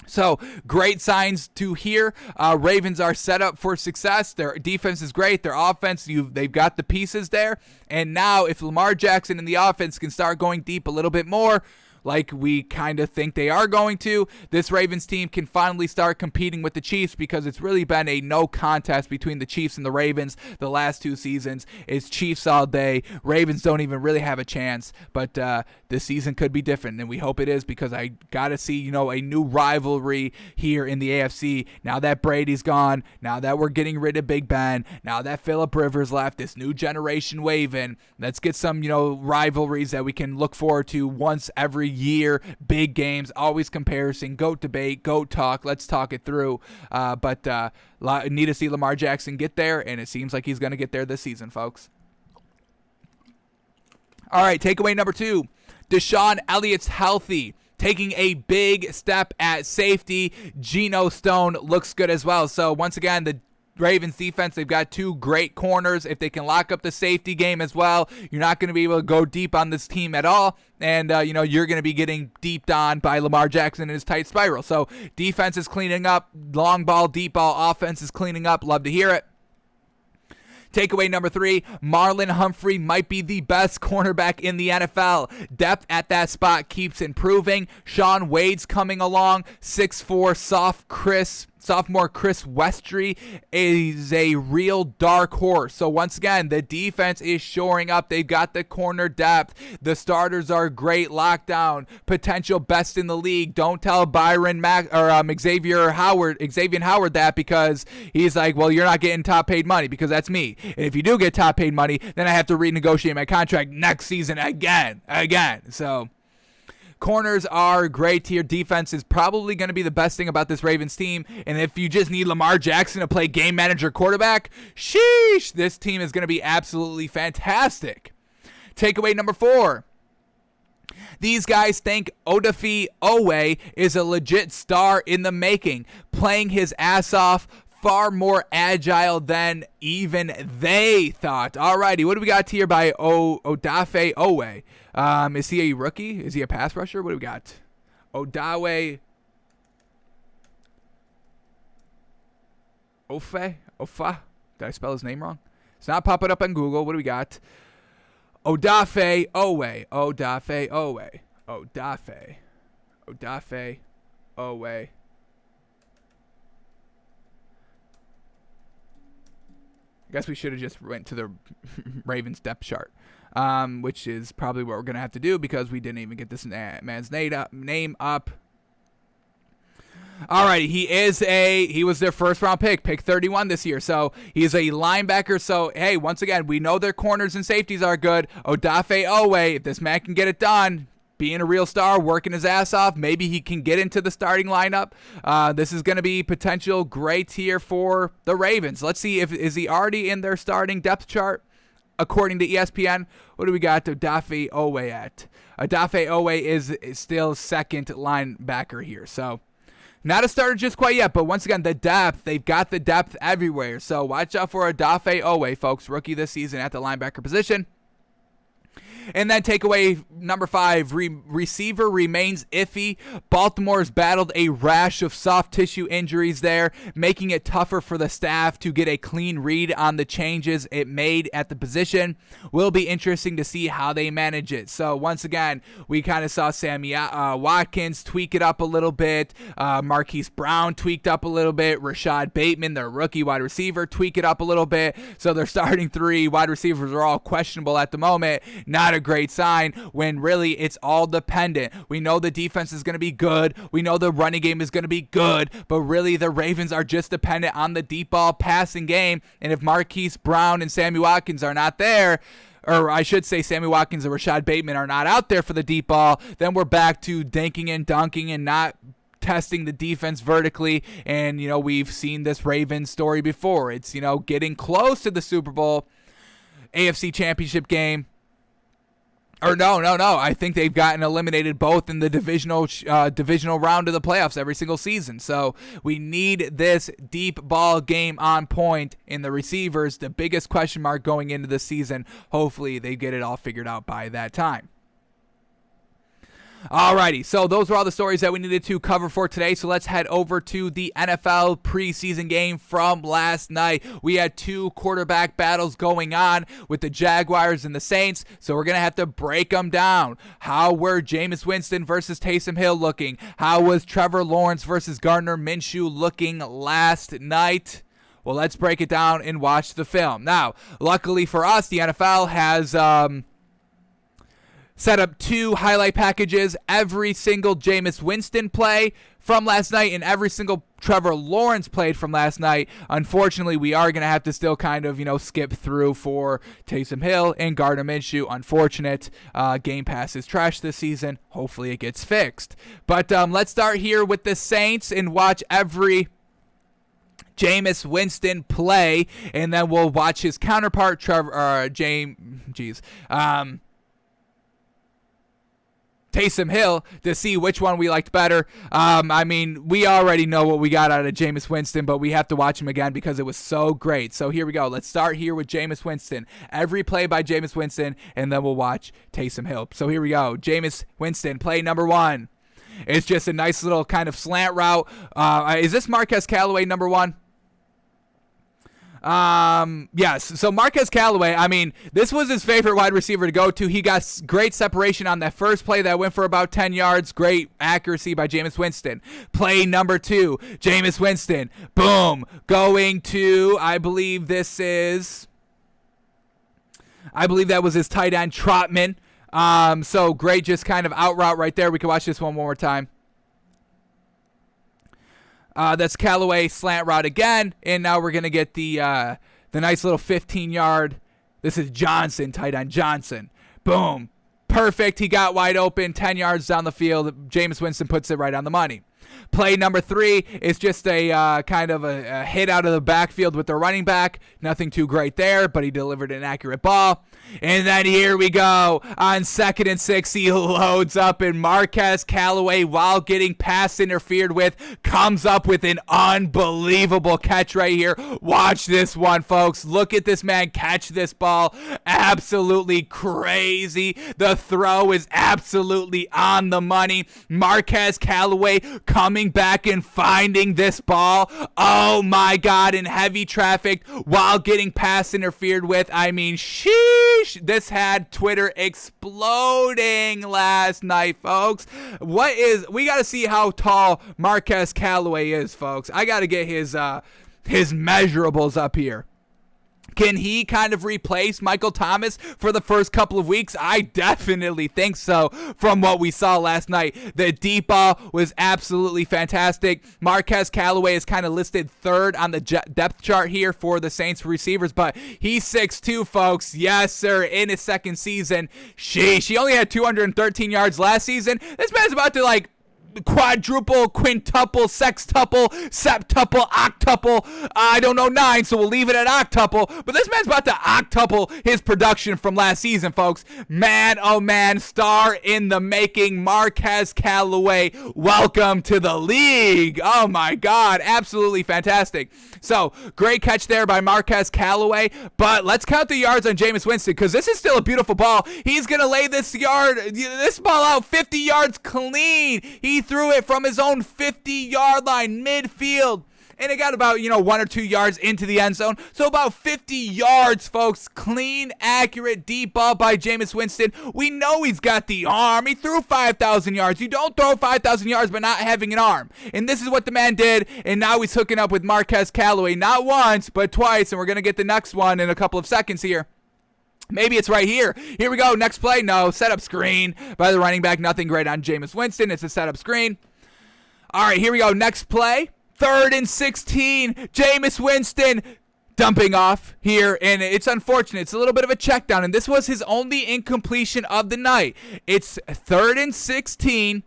So great signs to hear. Ravens are set up for success. Their defense is great. Their offense, they've got the pieces there. And now if Lamar Jackson and the offense can start going deep a little bit more, like we kind of think they are going to, this Ravens team can finally start competing with the Chiefs, because it's really been a no contest between the Chiefs and the Ravens the last 2 seasons. It's Chiefs all day. Ravens don't even really have a chance, but this season could be different, and we hope it is, because I got to see, a new rivalry here in the AFC. Now that Brady's gone, now that we're getting rid of Big Ben, now that Phillip Rivers left, this new generation waving, let's get some, rivalries that we can look forward to once every year. Big games, always comparison, GOAT debate, GOAT talk. Let's talk it through. But need to see Lamar Jackson get there, and it seems like he's going to get there this season, folks. All right, takeaway number 2. Deshaun Elliott's healthy, taking a big step at safety. Geno Stone looks good as well. So once again, the Ravens defense, they've got two great corners. If they can lock up the safety game as well, you're not going to be able to go deep on this team at all. And, you're going to be getting deeped on by Lamar Jackson in his tight spiral. So defense is cleaning up. Long ball, deep ball, offense is cleaning up. Love to hear it. Takeaway number 3, Marlon Humphrey might be the best cornerback in the NFL. Depth at that spot keeps improving. Shaun Wade's coming along. 6'4", sophomore Chris Westry is a real dark horse. So once again, the defense is shoring up. They've got the corner depth. The starters are great. Lockdown, potential best in the league. Don't tell Xavier Howard that, because he's like, well, you're not getting top paid money, because that's me. And if you do get top paid money, then I have to renegotiate my contract next season again. So corners are great here. Defense is probably going to be the best thing about this Ravens team. And if you just need Lamar Jackson to play game manager quarterback, sheesh, this team is going to be absolutely fantastic. Takeaway number 4. These guys think Odafe Oweh is a legit star in the making, playing his ass off, far more agile than even they thought. Alrighty, what do we got here by Odafe Oweh? Is he a rookie? Is he a pass rusher? What do we got? Odafe Ofa? Did I spell his name wrong? It's not popping up on Google. What do we got? Odafe Oweh. Odafe Oweh. I guess we should have just went to the Ravens depth chart, which is probably what we're going to have to do, because we didn't even get this man's name up. Alrighty, he was their first round pick 31 this year. So he's a linebacker. So, hey, once again, we know their corners and safeties are good. Odafe Oweh, if this man can get it done, being a real star, working his ass off, maybe he can get into the starting lineup. This is going to be potential great here for the Ravens. Let's see, is he already in their starting depth chart? According to ESPN, what do we got Odafe Oweh at? Odafe Oweh is still second linebacker here. So not a starter just quite yet, but once again, the depth, they've got the depth everywhere. So watch out for Odafe Oweh, folks, rookie this season at the linebacker position. And then takeaway number 5, receiver remains iffy. Baltimore's battled a rash of soft tissue injuries there, making it tougher for the staff to get a clean read on the changes it made at the position. Will be interesting to see how they manage it. So once again, we kind of saw Sammy Watkins tweak it up a little bit. Marquise Brown tweaked up a little bit. Rashad Bateman, their rookie wide receiver, tweak it up a little bit. So their starting 3 wide receivers are all questionable at the moment. Not a great sign, when really it's all dependent. We know the defense is going to be good. We know the running game is going to be good, but really the Ravens are just dependent on the deep ball passing game. And if Marquise Brown and Sammy Watkins are not there, or I should say Sammy Watkins and Rashad Bateman are not out there for the deep ball, then we're back to dinking and dunking and not testing the defense vertically. And, we've seen this Ravens story before. It's, getting close to the Super Bowl, AFC Championship game. Or no. I think they've gotten eliminated both in the divisional round of the playoffs every single season. So we need this deep ball game on point in the receivers. The biggest question mark going into the season. Hopefully they get it all figured out by that time. Alrighty, so those were all the stories that we needed to cover for today. So let's head over to the NFL preseason game from last night. We had 2 quarterback battles going on with the Jaguars and the Saints, so we're going to have to break them down. How were Jameis Winston versus Taysom Hill looking? How was Trevor Lawrence versus Gardner Minshew looking last night? Well, let's break it down and watch the film. Now, luckily for us, the NFL has set up 2 highlight packages, every single Jameis Winston play from last night and every single Trevor Lawrence played from last night. Unfortunately, we are going to have to still kind of, skip through for Taysom Hill and Gardner Minshew. Unfortunate. Game Pass is trash this season. Hopefully it gets fixed. But let's start here with the Saints and watch every Jameis Winston play, and then we'll watch his counterpart, Taysom Hill to see which one we liked better. I mean, we already know what we got out of Jameis Winston, but we have to watch him again because it was so great. So here we go. Let's start here with Jameis Winston. Every play by Jameis Winston, and then we'll watch Taysom Hill. So here we go. Jameis Winston, play number 1. It's just a nice little kind of slant route. Is this Marquez Callaway number 1? Yes. So Marquez Callaway, I mean, this was his favorite wide receiver to go to. He got great separation on that first play that went for about 10 yards. Great accuracy by Jameis Winston. Play number 2, Jameis Winston. Boom. Going to, I believe that was his tight end, Trotman. So great, just kind of out route right there. We can watch this one more time. That's Callaway slant route again, and now we're gonna get the nice little 15-yard. This is Johnson, tight end Johnson. Boom, perfect. He got wide open, 10 yards down the field. Jameis Winston puts it right on the money. Play number 3 is just a kind of a hit out of the backfield with the running back. Nothing too great there, but he delivered an accurate ball. And then here we go. On 2nd and 6, he loads up, and Marquez Callaway, while getting pass interfered with, comes up with an unbelievable catch right here. Watch this one, folks. Look at this man catch this ball. Absolutely crazy. The throw is absolutely on the money. Marquez Callaway coming back and finding this ball. Oh my God, in heavy traffic while getting pass interfered with. I mean, sheesh. This had Twitter exploding last night, folks. We got to see how tall Marquez Callaway is, folks. I got to get his measurables up here. Can he kind of replace Michael Thomas for the first couple of weeks? I definitely think so from what we saw last night. The deep ball was absolutely fantastic. Marquez Callaway is kind of listed 3rd on the depth chart here for the Saints receivers, but he's 6'2", folks. Yes, sir, in his 2nd season. Sheesh, he only had 213 yards last season. This man's about to, quadruple, quintuple, sextuple, septuple, octuple. I don't know 9, so we'll leave it at octuple. But this man's about to octuple his production from last season, folks. Man, oh man, star in the making, Marquez Callaway. Welcome to the league. Oh my God, absolutely fantastic. So, great catch there by Marquez Callaway. But let's count the yards on Jameis Winston, because this is still a beautiful ball. He's going to lay this ball out 50 yards clean. He threw it from his own 50-yard line midfield, and it got about 1 or 2 yards into the end zone. So about 50 yards, folks. Clean, accurate, deep ball by Jameis Winston. We know he's got the arm. He threw 5,000 yards. You don't throw 5,000 yards by not having an arm. And this is what the man did, and now he's hooking up with Marquez Callaway. Not once, but twice, and we're going to get the next one in a couple of seconds here. Maybe it's right here. Here we go. Next play. No. Setup screen by the running back. Nothing great on Jameis Winston. It's a setup screen. All right, here we go. Next play. 3rd and 16. Jameis Winston dumping off here, and it's unfortunate. It's a little bit of a check down, and this was his only incompletion of the night. It's 3rd and 16.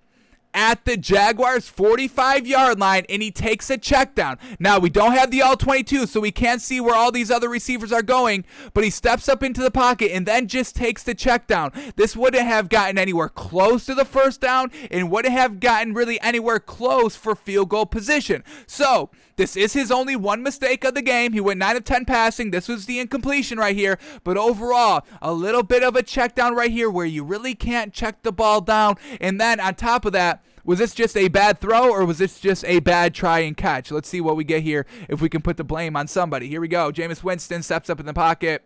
At the Jaguars' 45-yard line, and he takes a check down. Now, we don't have the all-22, so we can't see where all these other receivers are going, but he steps up into the pocket and then just takes the check down. This wouldn't have gotten anywhere close to the first down and wouldn't have gotten really anywhere close for field goal position. So, this is his only one mistake of the game. He went 9 of 10 passing. This was the incompletion right here, but overall, a little bit of a check down right here where you really can't check the ball down, and then on top of that, was this just a bad throw, or was this just a bad try and catch? Let's see what we get here if we can put the blame on somebody. Here we go. Jameis Winston steps up in the pocket.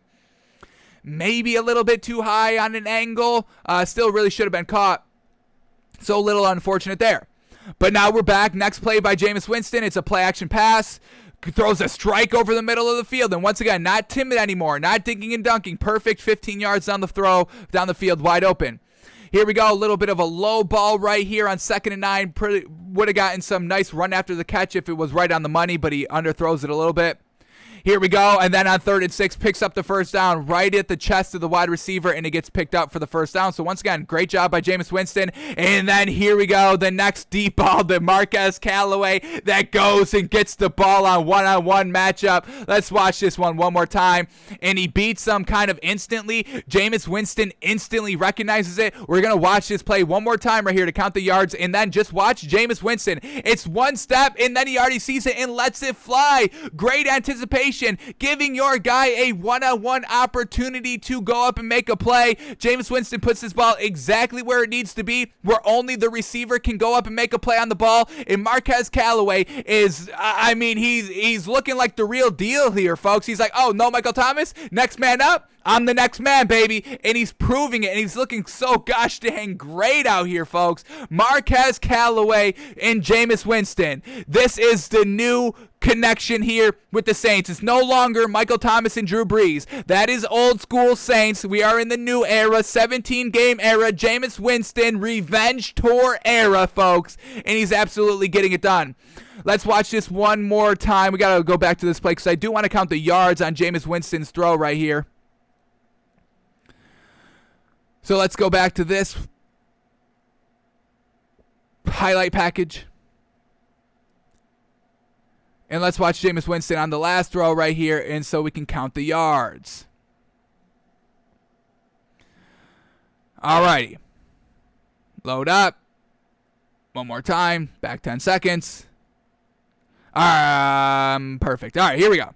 Maybe a little bit too high on an angle. Still really should have been caught. So little unfortunate there. But now we're back. Next play by Jameis Winston. It's a play-action pass. Throws a strike over the middle of the field. And once again, not timid anymore. Not dinking and dunking. Perfect 15 yards down the field, wide open. Here we go, a little bit of a low ball right here on 2nd and 9. Would have gotten some nice run after the catch if it was right on the money, but he underthrows it a little bit. Here we go. And then on 3rd and 6, picks up the first down right at the chest of the wide receiver, and it gets picked up for the first down. So once again, great job by Jameis Winston. And then here we go. The next deep ball to Marquez Callaway that goes and gets the ball on one-on-one matchup. Let's watch this one more time. And he beats them kind of instantly. Jameis Winston instantly recognizes it. We're going to watch this play one more time right here to count the yards. And then just watch Jameis Winston. It's one step, and then he already sees it and lets it fly. Great anticipation, giving your guy a one-on-one opportunity to go up and make a play. Jameis Winston puts this ball exactly where it needs to be, where only the receiver can go up and make a play on the ball. And Marquez Callaway is, he's looking like the real deal here, folks. He's like, oh, no, Michael Thomas, next man up. I'm the next man, baby. And he's proving it, and he's looking so gosh dang great out here, folks. Marquez Callaway and Jameis Winston. This is the new connection here with the Saints. It's no longer Michael Thomas and Drew Brees. That is old school Saints. We are in the new era, 17-game era, Jameis Winston revenge tour era, folks. And he's absolutely getting it done. Let's watch this one more time. We got to go back to this play because I do want to count the yards on Jameis Winston's throw right here. So let's go back to this highlight package. And let's watch Jameis Winston on the last throw right here, and so we can count the yards. Alrighty. Load up. One more time. Back 10 seconds. Perfect. All right, here we go.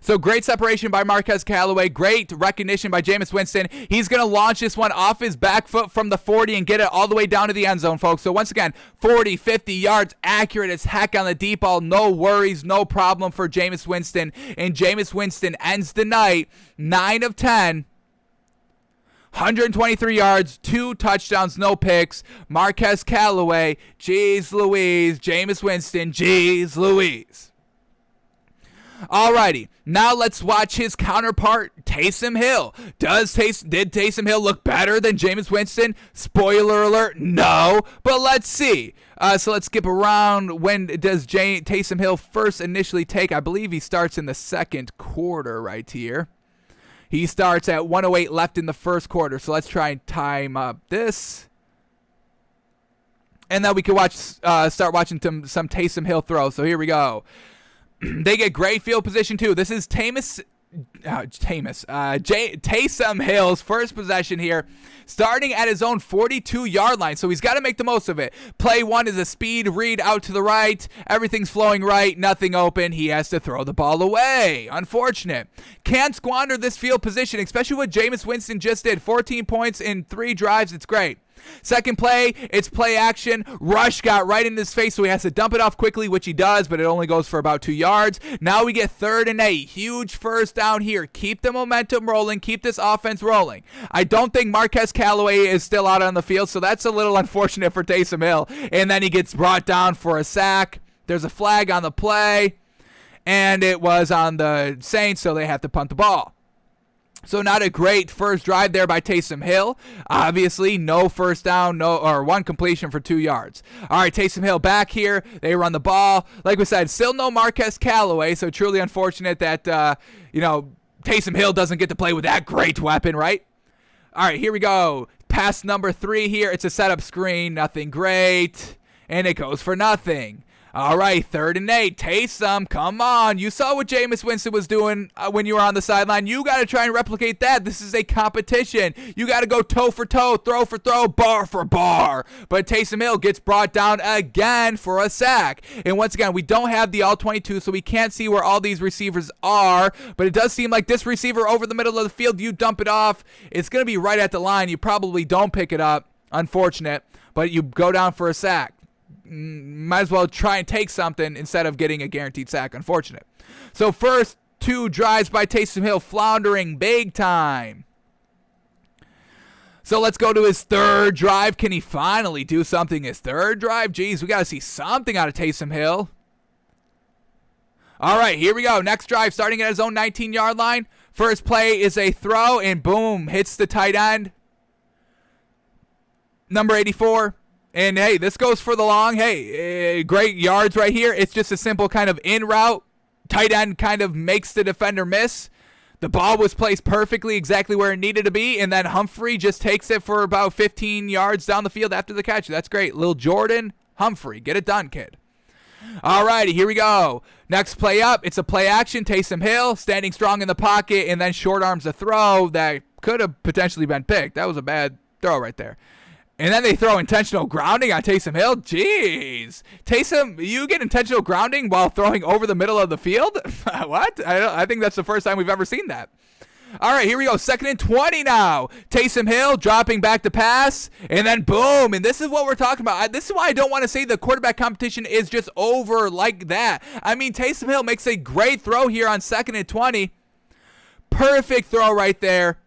So great separation by Marquez Callaway. Great recognition by Jameis Winston. He's going to launch this one off his back foot from the 40 and get it all the way down to the end zone, folks. So once again, 40, 50 yards, accurate as heck on the deep ball. No worries, no problem for Jameis Winston. And Jameis Winston ends the night 9 of 10. 123 yards, 2 touchdowns, no picks. Marquez Callaway, jeez Louise. Jameis Winston, jeez Louise. Alrighty, now let's watch his counterpart, Taysom Hill. Did Taysom Hill look better than Jameis Winston? Spoiler alert, no. But let's see. So let's skip around. When does Taysom Hill first initially take? I believe he starts in the second quarter right here. He starts at 1:08 left in the first quarter. So let's try and time up this. And then we can start watching some Taysom Hill throws. So here we go. They get great field position too. This is Taysom Hill's first possession here, starting at his own 42-yard line. So he's got to make the most of it. Play 1 is a speed read out to the right. Everything's flowing right. Nothing open. He has to throw the ball away. Unfortunate. Can't squander this field position, especially what Jameis Winston just did. 14 points in 3 drives. It's great. Second play, it's play action. Rush got right in his face, so he has to dump it off quickly, which he does, but it only goes for about 2 yards. Now we get 3rd and 8. Huge first down here. Keep the momentum rolling. Keep this offense rolling. I don't think Marquez Callaway is still out on the field, so that's a little unfortunate for Taysom Hill. And then he gets brought down for a sack. There's a flag on the play, and it was on the Saints, so they have to punt the ball. So not a great first drive there by Taysom Hill. Obviously, no first down, or 1 completion for 2 yards. All right, Taysom Hill back here. They run the ball. Like we said, still no Marquez Callaway, so truly unfortunate that, Taysom Hill doesn't get to play with that great weapon, right? All right, here we go. Pass number 3 here. It's a setup screen. Nothing great. And it goes for nothing. All right, 3rd and 8. Taysom, come on. You saw what Jameis Winston was doing when you were on the sideline. You got to try and replicate that. This is a competition. You got to go toe for toe, throw for throw, bar for bar. But Taysom Hill gets brought down again for a sack. And once again, we don't have the all-22, so we can't see where all these receivers are. But it does seem like this receiver over the middle of the field, you dump it off. It's going to be right at the line. You probably don't pick it up. Unfortunate. But you go down for a sack. Might as well try and take something instead of getting a guaranteed sack. Unfortunate. So first 2 drives by Taysom Hill, floundering big time. So let's go to his 3rd drive. Can he finally do something his 3rd drive? Jeez, we got to see something out of Taysom Hill. All right, here we go. Next drive, starting at his own 19-yard line. First play is a throw, and boom, hits the tight end. Number 84. And, hey, this goes for the long. Hey, great yards right here. It's just a simple kind of in route. tight end kind of makes the defender miss. The ball was placed perfectly, exactly where it needed to be, and then Humphrey just takes it for about 15 yards down the field after the catch. That's great. Lil Jordan Humphrey, get it done, kid. All righty, here we go. Next play up, it's a play action. Taysom Hill standing strong in the pocket, and then short arms a throw that could have potentially been picked. That was a bad throw right there. And then they throw intentional grounding on Taysom Hill. Jeez. Taysom, you get intentional grounding while throwing over the middle of the field? What? I think that's the first time we've ever seen that. All right, here we go. 2nd and 20 now. Taysom Hill dropping back to pass, and then boom. And this is what we're talking about. This is why I don't want to say the quarterback competition is just over like that. I mean, Taysom Hill makes a great throw here on 2nd and 20. Perfect throw right there.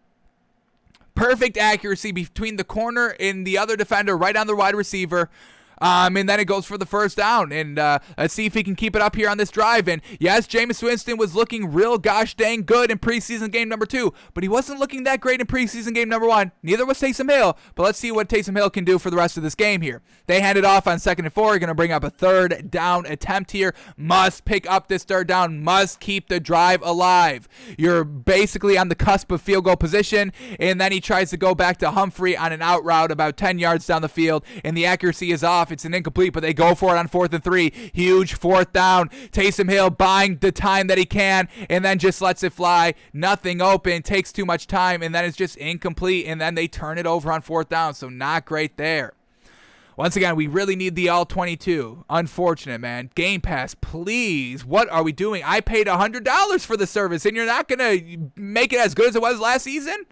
Perfect accuracy between the corner and the other defender right on the wide receiver. And then it goes for the first down. And let's see if he can keep it up here on this drive. And yes, Jameis Winston was looking real gosh dang good in preseason game number 2. But he wasn't looking that great in preseason game number 1. Neither was Taysom Hill. But let's see what Taysom Hill can do for the rest of this game here. They hand it off on 2nd and 4. You're going to bring up a 3rd down attempt here. Must pick up this 3rd down. Must keep the drive alive. You're basically on the cusp of field goal position. And then he tries to go back to Humphrey on an out route about 10 yards down the field. And the accuracy is off. It's an incomplete, but they go for it on 4th and 3. Huge 4th down. Taysom Hill buying the time that he can and then just lets it fly. Nothing open. Takes too much time, and then it's just incomplete, and then they turn it over on 4th down, so not great there. Once again, we really need the all-22. Unfortunate, man. Game Pass, please. What are we doing? I paid $100 for the service, and you're not going to make it as good as it was last season?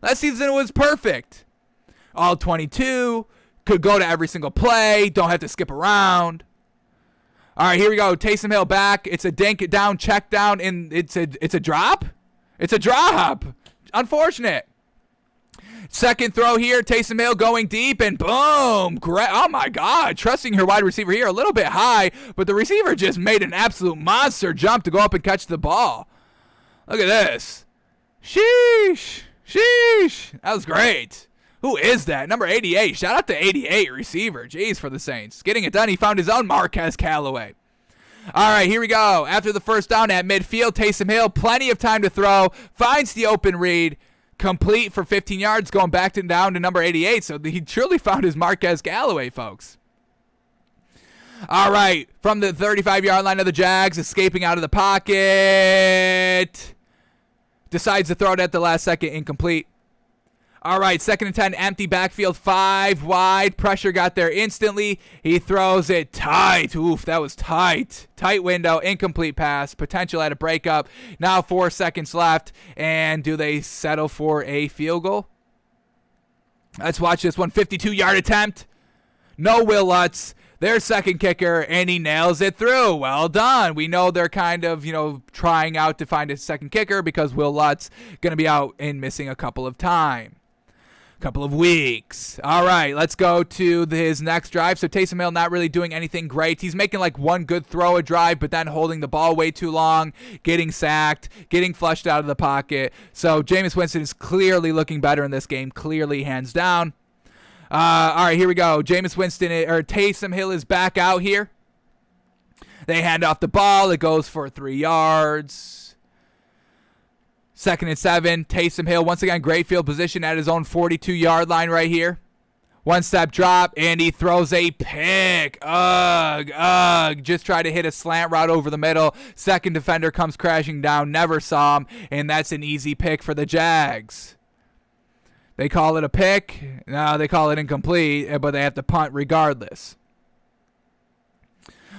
Last season it was perfect. All-22. Could go to every single play. Don't have to skip around. All right, here we go. Taysom Hill back. It's a dink it down, check down, and it's a drop? It's a drop. Unfortunate. 2nd throw here. Taysom Hill going deep, and boom. Oh, my God. Trusting your wide receiver here a little bit high, but the receiver just made an absolute monster jump to go up and catch the ball. Look at this. Sheesh. Sheesh. That was great. Who is that? Number 88. Shout out to 88 receiver. Jeez, for the Saints. Getting it done. He found his own Marquez Callaway. All right, here we go. After the first down at midfield, Taysom Hill, plenty of time to throw. Finds the open read. Complete for 15 yards, going back down to number 88. So he truly found his Marquez Callaway, folks. All right, from the 35-yard line of the Jags, escaping out of the pocket. Decides to throw it at the last second, incomplete. All right, 2nd and 10, empty backfield, 5 wide. Pressure got there instantly. He throws it tight. Oof, that was tight. Tight window, incomplete pass, potential at a breakup. Now 4 seconds left, and do they settle for a field goal? Let's watch this one, 52-yard attempt. No Will Lutz. Their second kicker, and he nails it through. Well done. We know they're kind of, trying out to find a second kicker because Will Lutz going to be out and missing a couple of weeks. All right, let's go to his next drive. So Taysom Hill not really doing anything great. He's making like one good throw a drive, but then holding the ball way too long, getting sacked, getting flushed out of the pocket. So Jameis Winston is clearly looking better in this game, clearly hands down. All right, here we go. Taysom Hill is back out here. They hand off the ball. It goes for 3 yards. 2nd and 7. Taysom Hill, once again, great field position at his own 42-yard line right here. 1-step drop, and he throws a pick. Ugh. Just try to hit a slant route over the middle. Second defender comes crashing down. Never saw him, and that's an easy pick for the Jags. They call it a pick. No, they call it incomplete, but they have to punt regardless.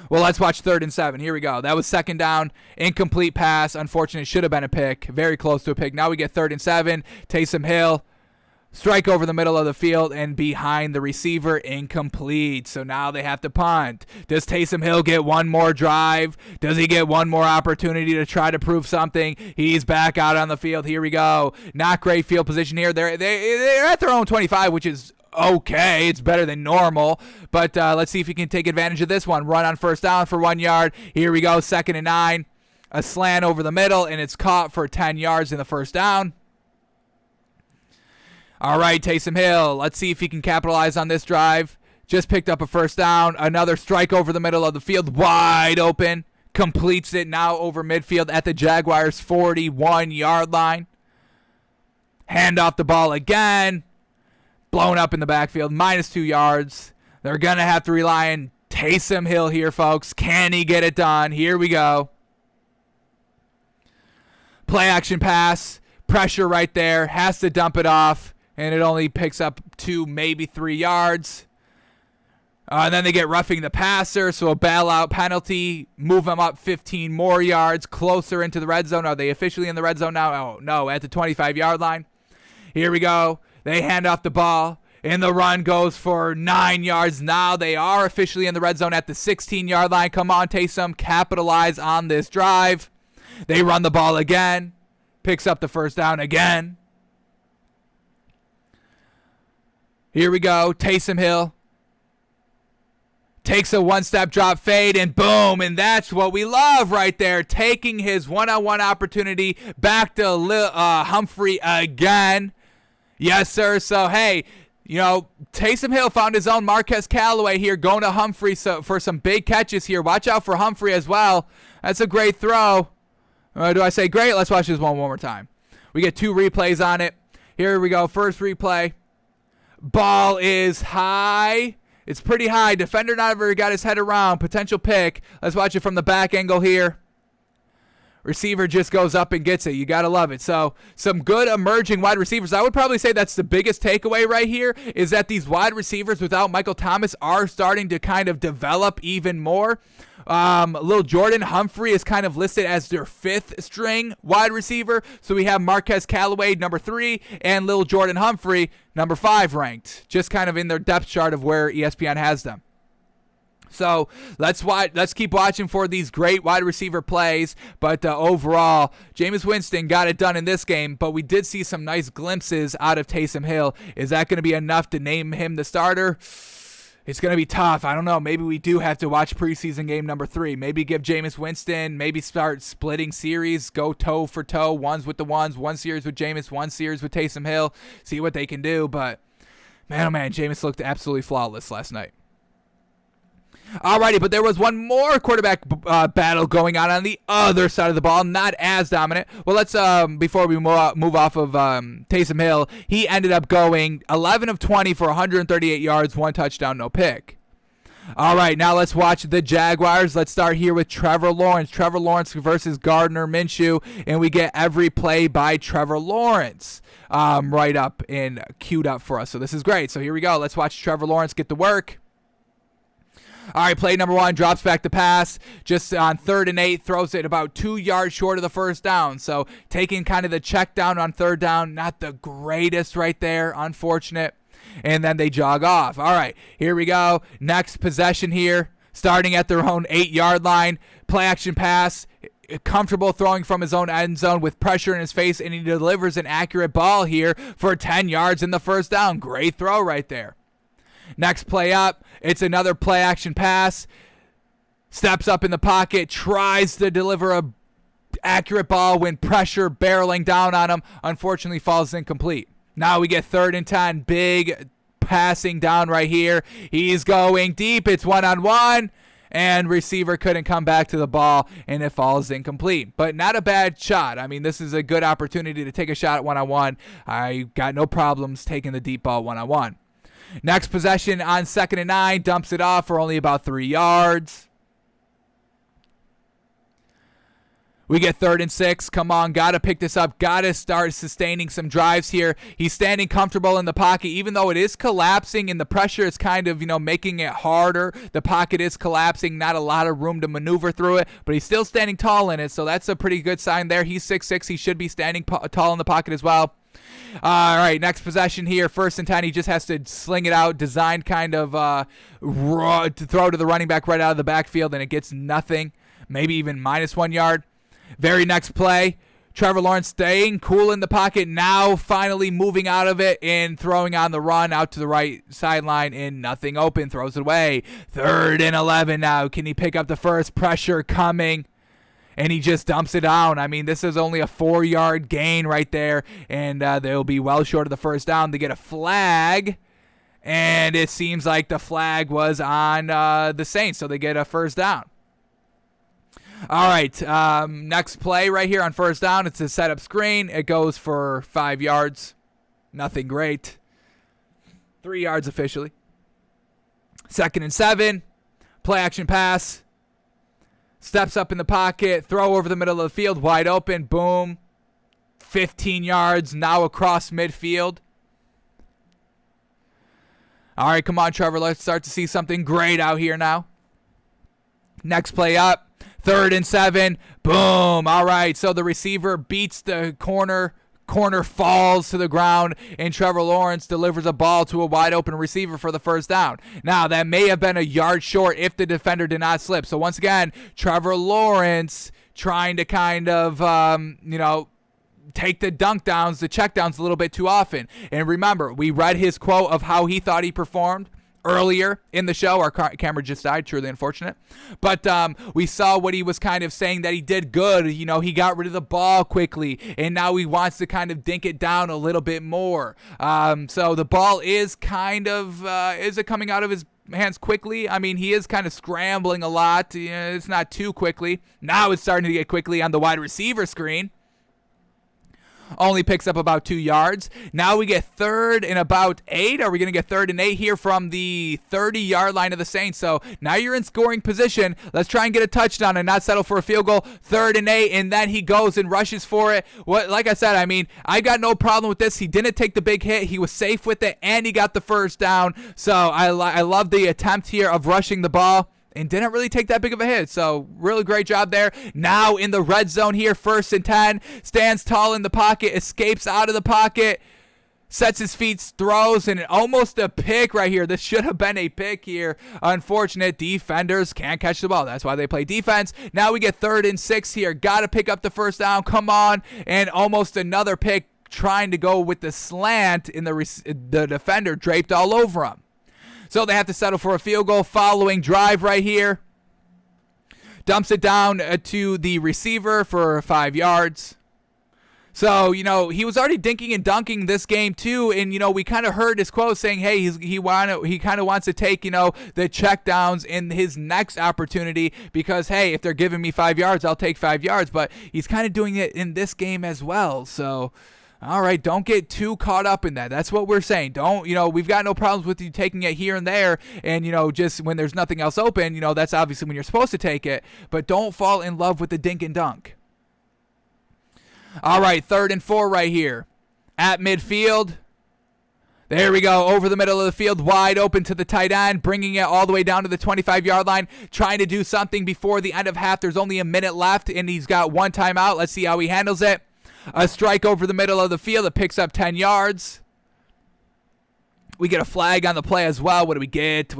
Well, let's watch 3rd and 7. Here we go. That was 2nd down. Incomplete pass. Unfortunate. Should have been a pick. Very close to a pick. Now we get 3rd and 7. Taysom Hill. Strike over the middle of the field and behind the receiver. Incomplete. So now they have to punt. Does Taysom Hill get one more drive? Does he get one more opportunity to try to prove something? He's back out on the field. Here we go. Not great field position here. They're at their own 25, which is okay. It's better than normal. But let's see if he can take advantage of this one. Run on 1st down for 1 yard. Here we go. 2nd and 9. A slant over the middle, and it's caught for 10 yards in the 1st down. All right, Taysom Hill. Let's see if he can capitalize on this drive. Just picked up a 1st down. Another strike over the middle of the field. Wide open. completes it now over midfield at the Jaguars' 41-yard line. Hand off the ball again. Blown up in the backfield, -2 yards. They're going to have to rely on Taysom Hill here, folks. Can he get it done? Here we go. Play action pass. Pressure right there. Has to dump it off. And it only picks up 2, maybe 3 yards. And then they get roughing the passer, so a bailout penalty. Move them up 15 more yards, closer into the red zone. Are they officially in the red zone now? Oh, no, at the 25-yard line. Here we go. They hand off the ball, and the run goes for 9 yards. Now they are officially in the red zone at the 16-yard line. Come on, Taysom, capitalize on this drive. They run the ball again. Picks up the first down again. Here we go. Taysom Hill takes a one-step drop fade, and boom, and that's what we love right there. Taking his one-on-one opportunity back to Humphrey again. Yes, sir. So, hey, Taysom Hill found his own Marquez Callaway here going to Humphrey for some big catches here. Watch out for Humphrey as well. That's a great throw. Do I say great? Let's watch this one more time. We get 2 replays on it. Here we go. First replay. Ball is high. It's pretty high. Defender never got his head around. Potential pick. Let's watch it from the back angle here. Receiver just goes up and gets it. You got to love it. So some good emerging wide receivers. I would probably say that's the biggest takeaway right here is that these wide receivers without Michael Thomas are starting to kind of develop even more. Lil Jordan Humphrey is kind of listed as their 5th string wide receiver. So we have Marquez Callaway, number 3, and Lil Jordan Humphrey, number 5 ranked. Just kind of in their depth chart of where ESPN has them. So let's keep watching for these great wide receiver plays. But overall, Jameis Winston got it done in this game. But we did see some nice glimpses out of Taysom Hill. Is that going to be enough to name him the starter? It's going to be tough. I don't know. Maybe we do have to watch preseason game number 3. Maybe give Jameis Winston, maybe start splitting series, go toe for toe, ones with the ones, one series with Jameis, one series with Taysom Hill, see what they can do. But, man, oh man, Jameis looked absolutely flawless last night. Alrighty, but there was one more quarterback battle going on the other side of the ball, not as dominant. Well, let's before we move off of Taysom Hill, he ended up going 11 of 20 for 138 yards, 1 touchdown, no pick. All right, now let's watch the Jaguars. Let's start here with Trevor Lawrence. Trevor Lawrence versus Gardner Minshew, and we get every play by Trevor Lawrence right up and queued up for us. So this is great. So here we go. Let's watch Trevor Lawrence get to work. All right, play number 1, drops back to pass, just on 3rd and 8, throws it about 2 yards short of the first down. So taking kind of the check down on 3rd down, not the greatest right there, unfortunate. And then they jog off. All right, here we go. Next possession here, starting at their own 8-yard line. Play action pass, comfortable throwing from his own end zone with pressure in his face, and he delivers an accurate ball here for 10 yards in the first down. Great throw right there. Next play up, it's another play action pass. Steps up in the pocket, tries to deliver a accurate ball when pressure barreling down on him. Unfortunately, falls incomplete. Now we get 3rd and 10, big passing down right here. He's going deep. It's 1-on-1, and receiver couldn't come back to the ball, and it falls incomplete. But not a bad shot. I mean, this is a good opportunity to take a shot at 1-on-1. I got no problems taking the deep ball 1-on-1. Next possession on 2nd and 9, dumps it off for only about 3 yards. We get 3rd and 6. Come on, got to pick this up. Got to start sustaining some drives here. He's standing comfortable in the pocket, even though it is collapsing and the pressure is kind of, making it harder. The pocket is collapsing, not a lot of room to maneuver through it, but he's still standing tall in it, so that's a pretty good sign there. He's 6'6". He should be standing tall in the pocket as well. All right, next possession here, 1st and 10. He just has to sling it out, designed kind of to throw to the running back right out of the backfield, and it gets nothing, maybe even -1 yard. Very next play, Trevor Lawrence staying cool in the pocket, now finally moving out of it and throwing on the run out to the right sideline, and nothing open, throws it away. 3rd and 11 now. Can he pick up the first? Pressure coming. And he just dumps it down. I mean, this is only a 4-yard gain right there, and they'll be well short of the first down. They get a flag, and it seems like the flag was on the Saints, so they get a first down. All right, next play right here on first down. It's a setup screen. It goes for 5 yards. Nothing great. 3 yards officially. 2nd and 7. Play action pass. Steps up in the pocket. Throw over the middle of the field. Wide open. Boom. 15 yards. Now across midfield. All right, come on, Trevor. Let's start to see something great out here now. Next play up. 3rd and 7. Boom. All right, so the receiver beats the corner. Corner falls to the ground, and Trevor Lawrence delivers a ball to a wide open receiver for the first down. Now, that may have been a yard short if the defender did not slip. So once again, Trevor Lawrence trying to kind of, take the dunk downs, the check downs a little bit too often. And remember, we read his quote of how he thought he performed earlier in the show. Our camera just died, truly unfortunate. But we saw what he was kind of saying, that he did good. You know, he got rid of the ball quickly, and now he wants to kind of dink it down a little bit more. So the ball is kind of, is it coming out of his hands quickly? I mean, he is kind of scrambling a lot. It's not too quickly. Now it's starting to get quickly on the wide receiver screen. Only picks up about 2 yards. Now we get 3rd and about 8. Are we going to get 3rd and 8 here from the 30-yard line of the Saints? So now you're in scoring position. Let's try and get a touchdown and not settle for a field goal. 3rd and 8, and then he goes and rushes for it. Like I said, I mean, I got no problem with this. He didn't take the big hit. He was safe with it, and he got the first down. So I love the attempt here of rushing the ball. And didn't really take that big of a hit. So really great job there. Now in the red zone here, 1st and 10. Stands tall in the pocket. Escapes out of the pocket. Sets his feet, throws, and almost a pick right here. This should have been a pick here. Unfortunate. Defenders can't catch the ball. That's why they play defense. Now we get 3rd and 6 here. Got to pick up the first down. Come on. And almost another pick, trying to go with the slant, in the defender draped all over him. So they have to settle for a field goal. Following drive right here. Dumps it down to the receiver for 5 yards. So, he was already dinking and dunking this game too. And, we kind of heard his quote saying, hey, he kind of wants to take, the check downs in his next opportunity because, hey, if they're giving me 5 yards, I'll take 5 yards. But he's kind of doing it in this game as well. So, all right, don't get too caught up in that. That's what we're saying. Don't, we've got no problems with you taking it here and there. And, just when there's nothing else open, that's obviously when you're supposed to take it. But don't fall in love with the dink and dunk. All right, 3rd and 4 right here. At midfield. There we go. Over the middle of the field, wide open to the tight end, bringing it all the way down to the 25-yard line, trying to do something before the end of half. There's only a minute left, and he's got one timeout. Let's see how he handles it. A strike over the middle of the field. It picks up 10 yards. We get a flag on the play as well. What do we get?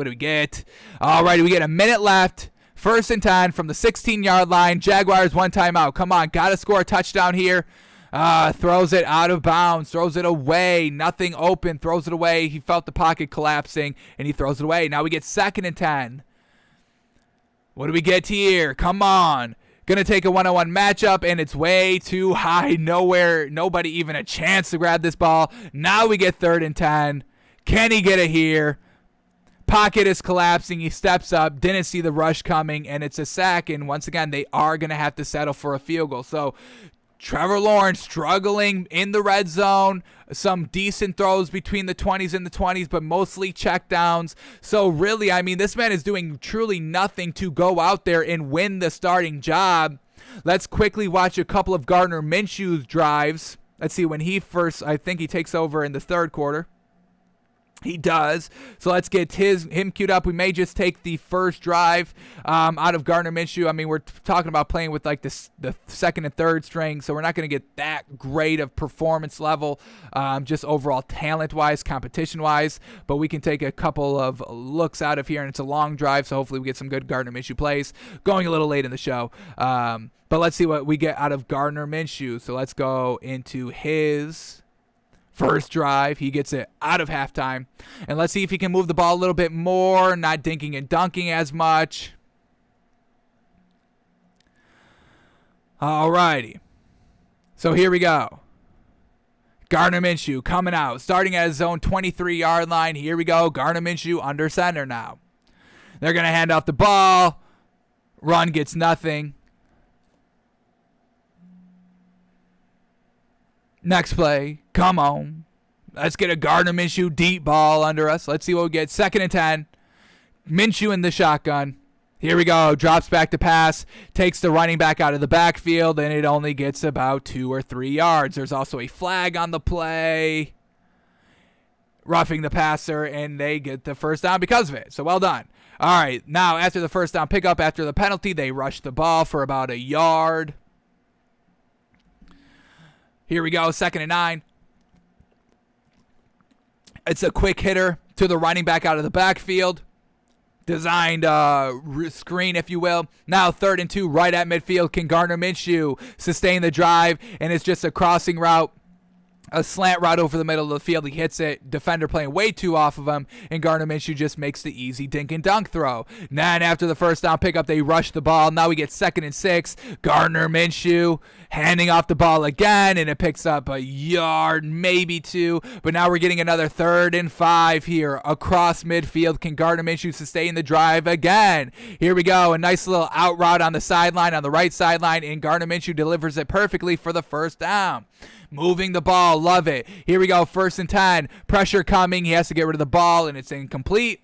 All right, we get a minute left. 1st and 10 from the 16-yard line. Jaguars one timeout. Come on, got to score a touchdown here. Throws it out of bounds. Throws it away. Nothing open. Throws it away. He felt the pocket collapsing, and he throws it away. Now we get 2nd and 10. What do we get here? Come on. Going to take a one-on-one matchup, and it's way too high. Nobody even a chance to grab this ball. Now we get 3rd and 10. Can he get it here? Pocket is collapsing. He steps up. Didn't see the rush coming, and it's a sack. And once again, they are going to have to settle for a field goal. So Trevor Lawrence struggling in the red zone. Some decent throws between the 20s and the 20s, but mostly checkdowns. So really, I mean, this man is doing truly nothing to go out there and win the starting job. Let's quickly watch a couple of Gardner Minshew's drives. Let's see, when he first, I think he takes over in the 3rd quarter. He does. So let's get him queued up. We may just take the first drive out of Gardner Minshew. I mean, we're talking about playing with like the 2nd and 3rd string, so we're not going to get that great of performance level, just overall talent-wise, competition-wise. But we can take a couple of looks out of here, and it's a long drive, so hopefully we get some good Gardner Minshew plays. Going a little late in the show. But let's see what we get out of Gardner Minshew. So let's go into his first drive. He gets it out of halftime. And let's see if he can move the ball a little bit more, not dinking and dunking as much. Alrighty. So here we go. Gardner Minshew coming out, starting at his own 23-yard line. Here we go. Gardner Minshew under center now. They're going to hand off the ball. Run gets nothing. Next play. Come on. Let's get a Gardner Minshew deep ball under us. Let's see what we get. 2nd and 10. Minshew in the shotgun. Here we go. Drops back to pass. Takes the running back out of the backfield, and it only gets about 2 or 3 yards. There's also a flag on the play. Roughing the passer, and they get the first down because of it. So well done. All right. Now, after the first down pickup, after the penalty, they rush the ball for about a yard. Here we go. 2nd and 9. It's a quick hitter to the running back out of the backfield. Designed screen, if you will. Now 3rd and 2 right at midfield. Can Gardner Minshew sustain the drive? And it's just a crossing route. A slant route over the middle of the field. He hits it. Defender playing way too off of him. And Gardner Minshew just makes the easy dink and dunk throw. Then after the first down pickup, they rush the ball. Now we get 2nd and 6. Gardner Minshew handing off the ball again. And it picks up a yard, maybe 2. But now we're getting another 3rd and 5 here. Across midfield. Can Gardner Minshew sustain the drive again? Here we go. A nice little out route on the sideline, on the right sideline. And Gardner Minshew delivers it perfectly for the first down. Moving the ball. Love it. Here we go. 1st and 10. Pressure coming. He has to get rid of the ball, and it's incomplete.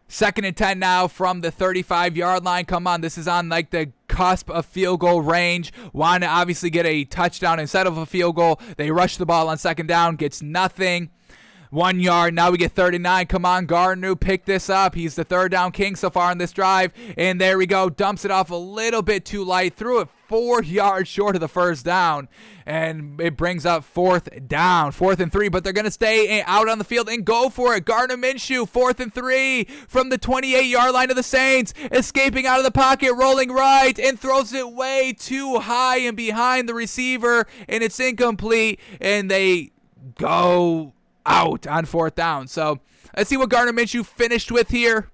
2nd and 10 now from the 35-yard line. Come on. This is on like the cusp of field goal range. Want to obviously get a touchdown instead of a field goal. They rush the ball on 2nd down. Gets nothing. 1 yard. Now we get 3rd and 9. Come on, Gardner. Pick this up. He's the 3rd down king so far on this drive. And there we go. Dumps it off a little bit too light. Threw it 4 yards short of the first down. And it brings up 4th down. 4th and 3. But they're going to stay out on the field and go for it. Gardner Minshew, 4th and 3 from the 28-yard line of the Saints. Escaping out of the pocket, rolling right, and throws it way too high and behind the receiver. And it's incomplete. And they go out on 4th down. So let's see what Gardner Minshew finished with here.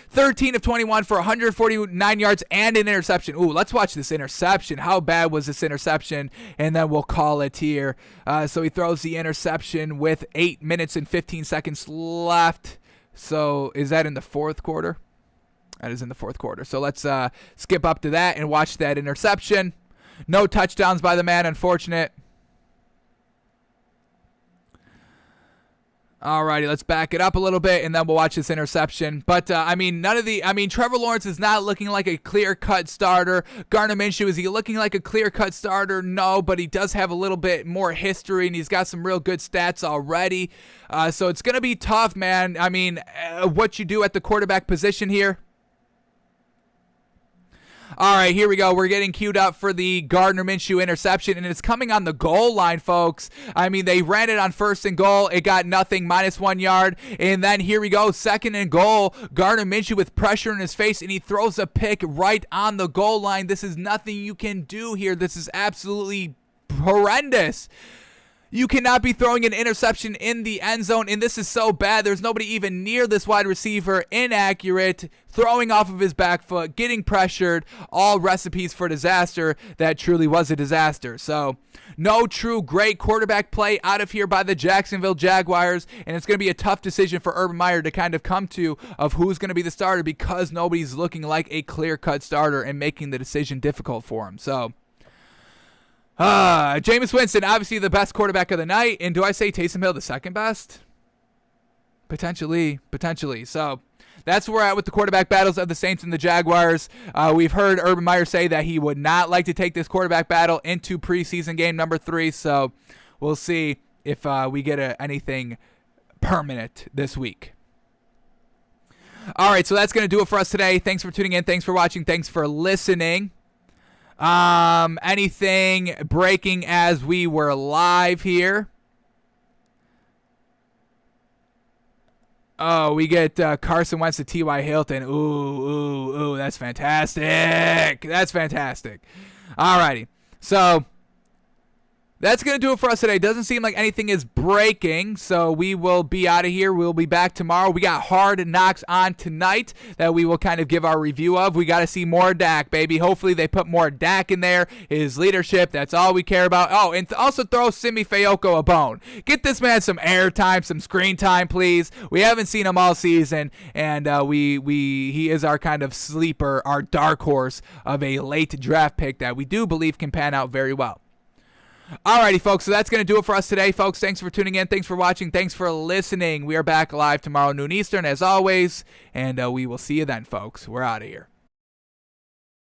13 of 21 for 149 yards and an interception. Ooh, let's watch this interception. How bad was this interception? And then we'll call it here. So he throws the interception with 8 minutes and 15 seconds left. So is that in the 4th quarter? That is in the 4th quarter. So let's skip up to that and watch that interception. No touchdowns by the man, unfortunate. Alrighty, let's back it up a little bit, and then we'll watch this interception. But, Trevor Lawrence is not looking like a clear-cut starter. Gardner Minshew, is he looking like a clear-cut starter? No, but he does have a little bit more history, and he's got some real good stats already. So it's going to be tough, man. What you do at the quarterback position here. All right, here we go. We're getting queued up for the Gardner Minshew interception, and it's coming on the goal line, folks. They ran it on 1st and goal. It got nothing, -1 yard. And then here we go, 2nd and goal. Gardner Minshew with pressure in his face, and he throws a pick right on the goal line. This is nothing you can do here. This is absolutely horrendous. You cannot be throwing an interception in the end zone, and this is so bad. There's nobody even near this wide receiver. Inaccurate, throwing off of his back foot, getting pressured, all recipes for disaster. That truly was a disaster. So, no true great quarterback play out of here by the Jacksonville Jaguars, and it's going to be a tough decision for Urban Meyer to kind of come to of who's going to be the starter because nobody's looking like a clear-cut starter and making the decision difficult for him. So, Jameis Winston, obviously the best quarterback of the night. And do I say Taysom Hill the second best? Potentially. So that's where we're at with the quarterback battles of the Saints and the Jaguars. We've heard Urban Meyer say that he would not like to take this quarterback battle into preseason game number 3. So we'll see if we get anything permanent this week. All right, so that's going to do it for us today. Thanks for tuning in. Thanks for watching. Thanks for listening. Anything breaking as we were live here? Oh, we get Carson Wentz to T.Y. Hilton. Ooh, that's fantastic. That's fantastic. Alrighty. So, That's going to do it for us today. Doesn't seem like anything is breaking, so we will be out of here. We'll be back tomorrow. We got Hard Knocks on tonight that we will kind of give our review of. We got to see more Dak, baby. Hopefully they put more Dak in there, his leadership. That's all we care about. Oh, and also throw Simi Fayoko a bone. Get this man some airtime, some screen time, please. We haven't seen him all season, and he is our kind of sleeper, our dark horse of a late draft pick that we do believe can pan out very well. Alrighty, folks, so that's going to do it for us today, folks. Thanks for tuning in. Thanks for watching. Thanks for listening. We are back live tomorrow, noon Eastern, as always, and we will see you then, folks. We're out of here.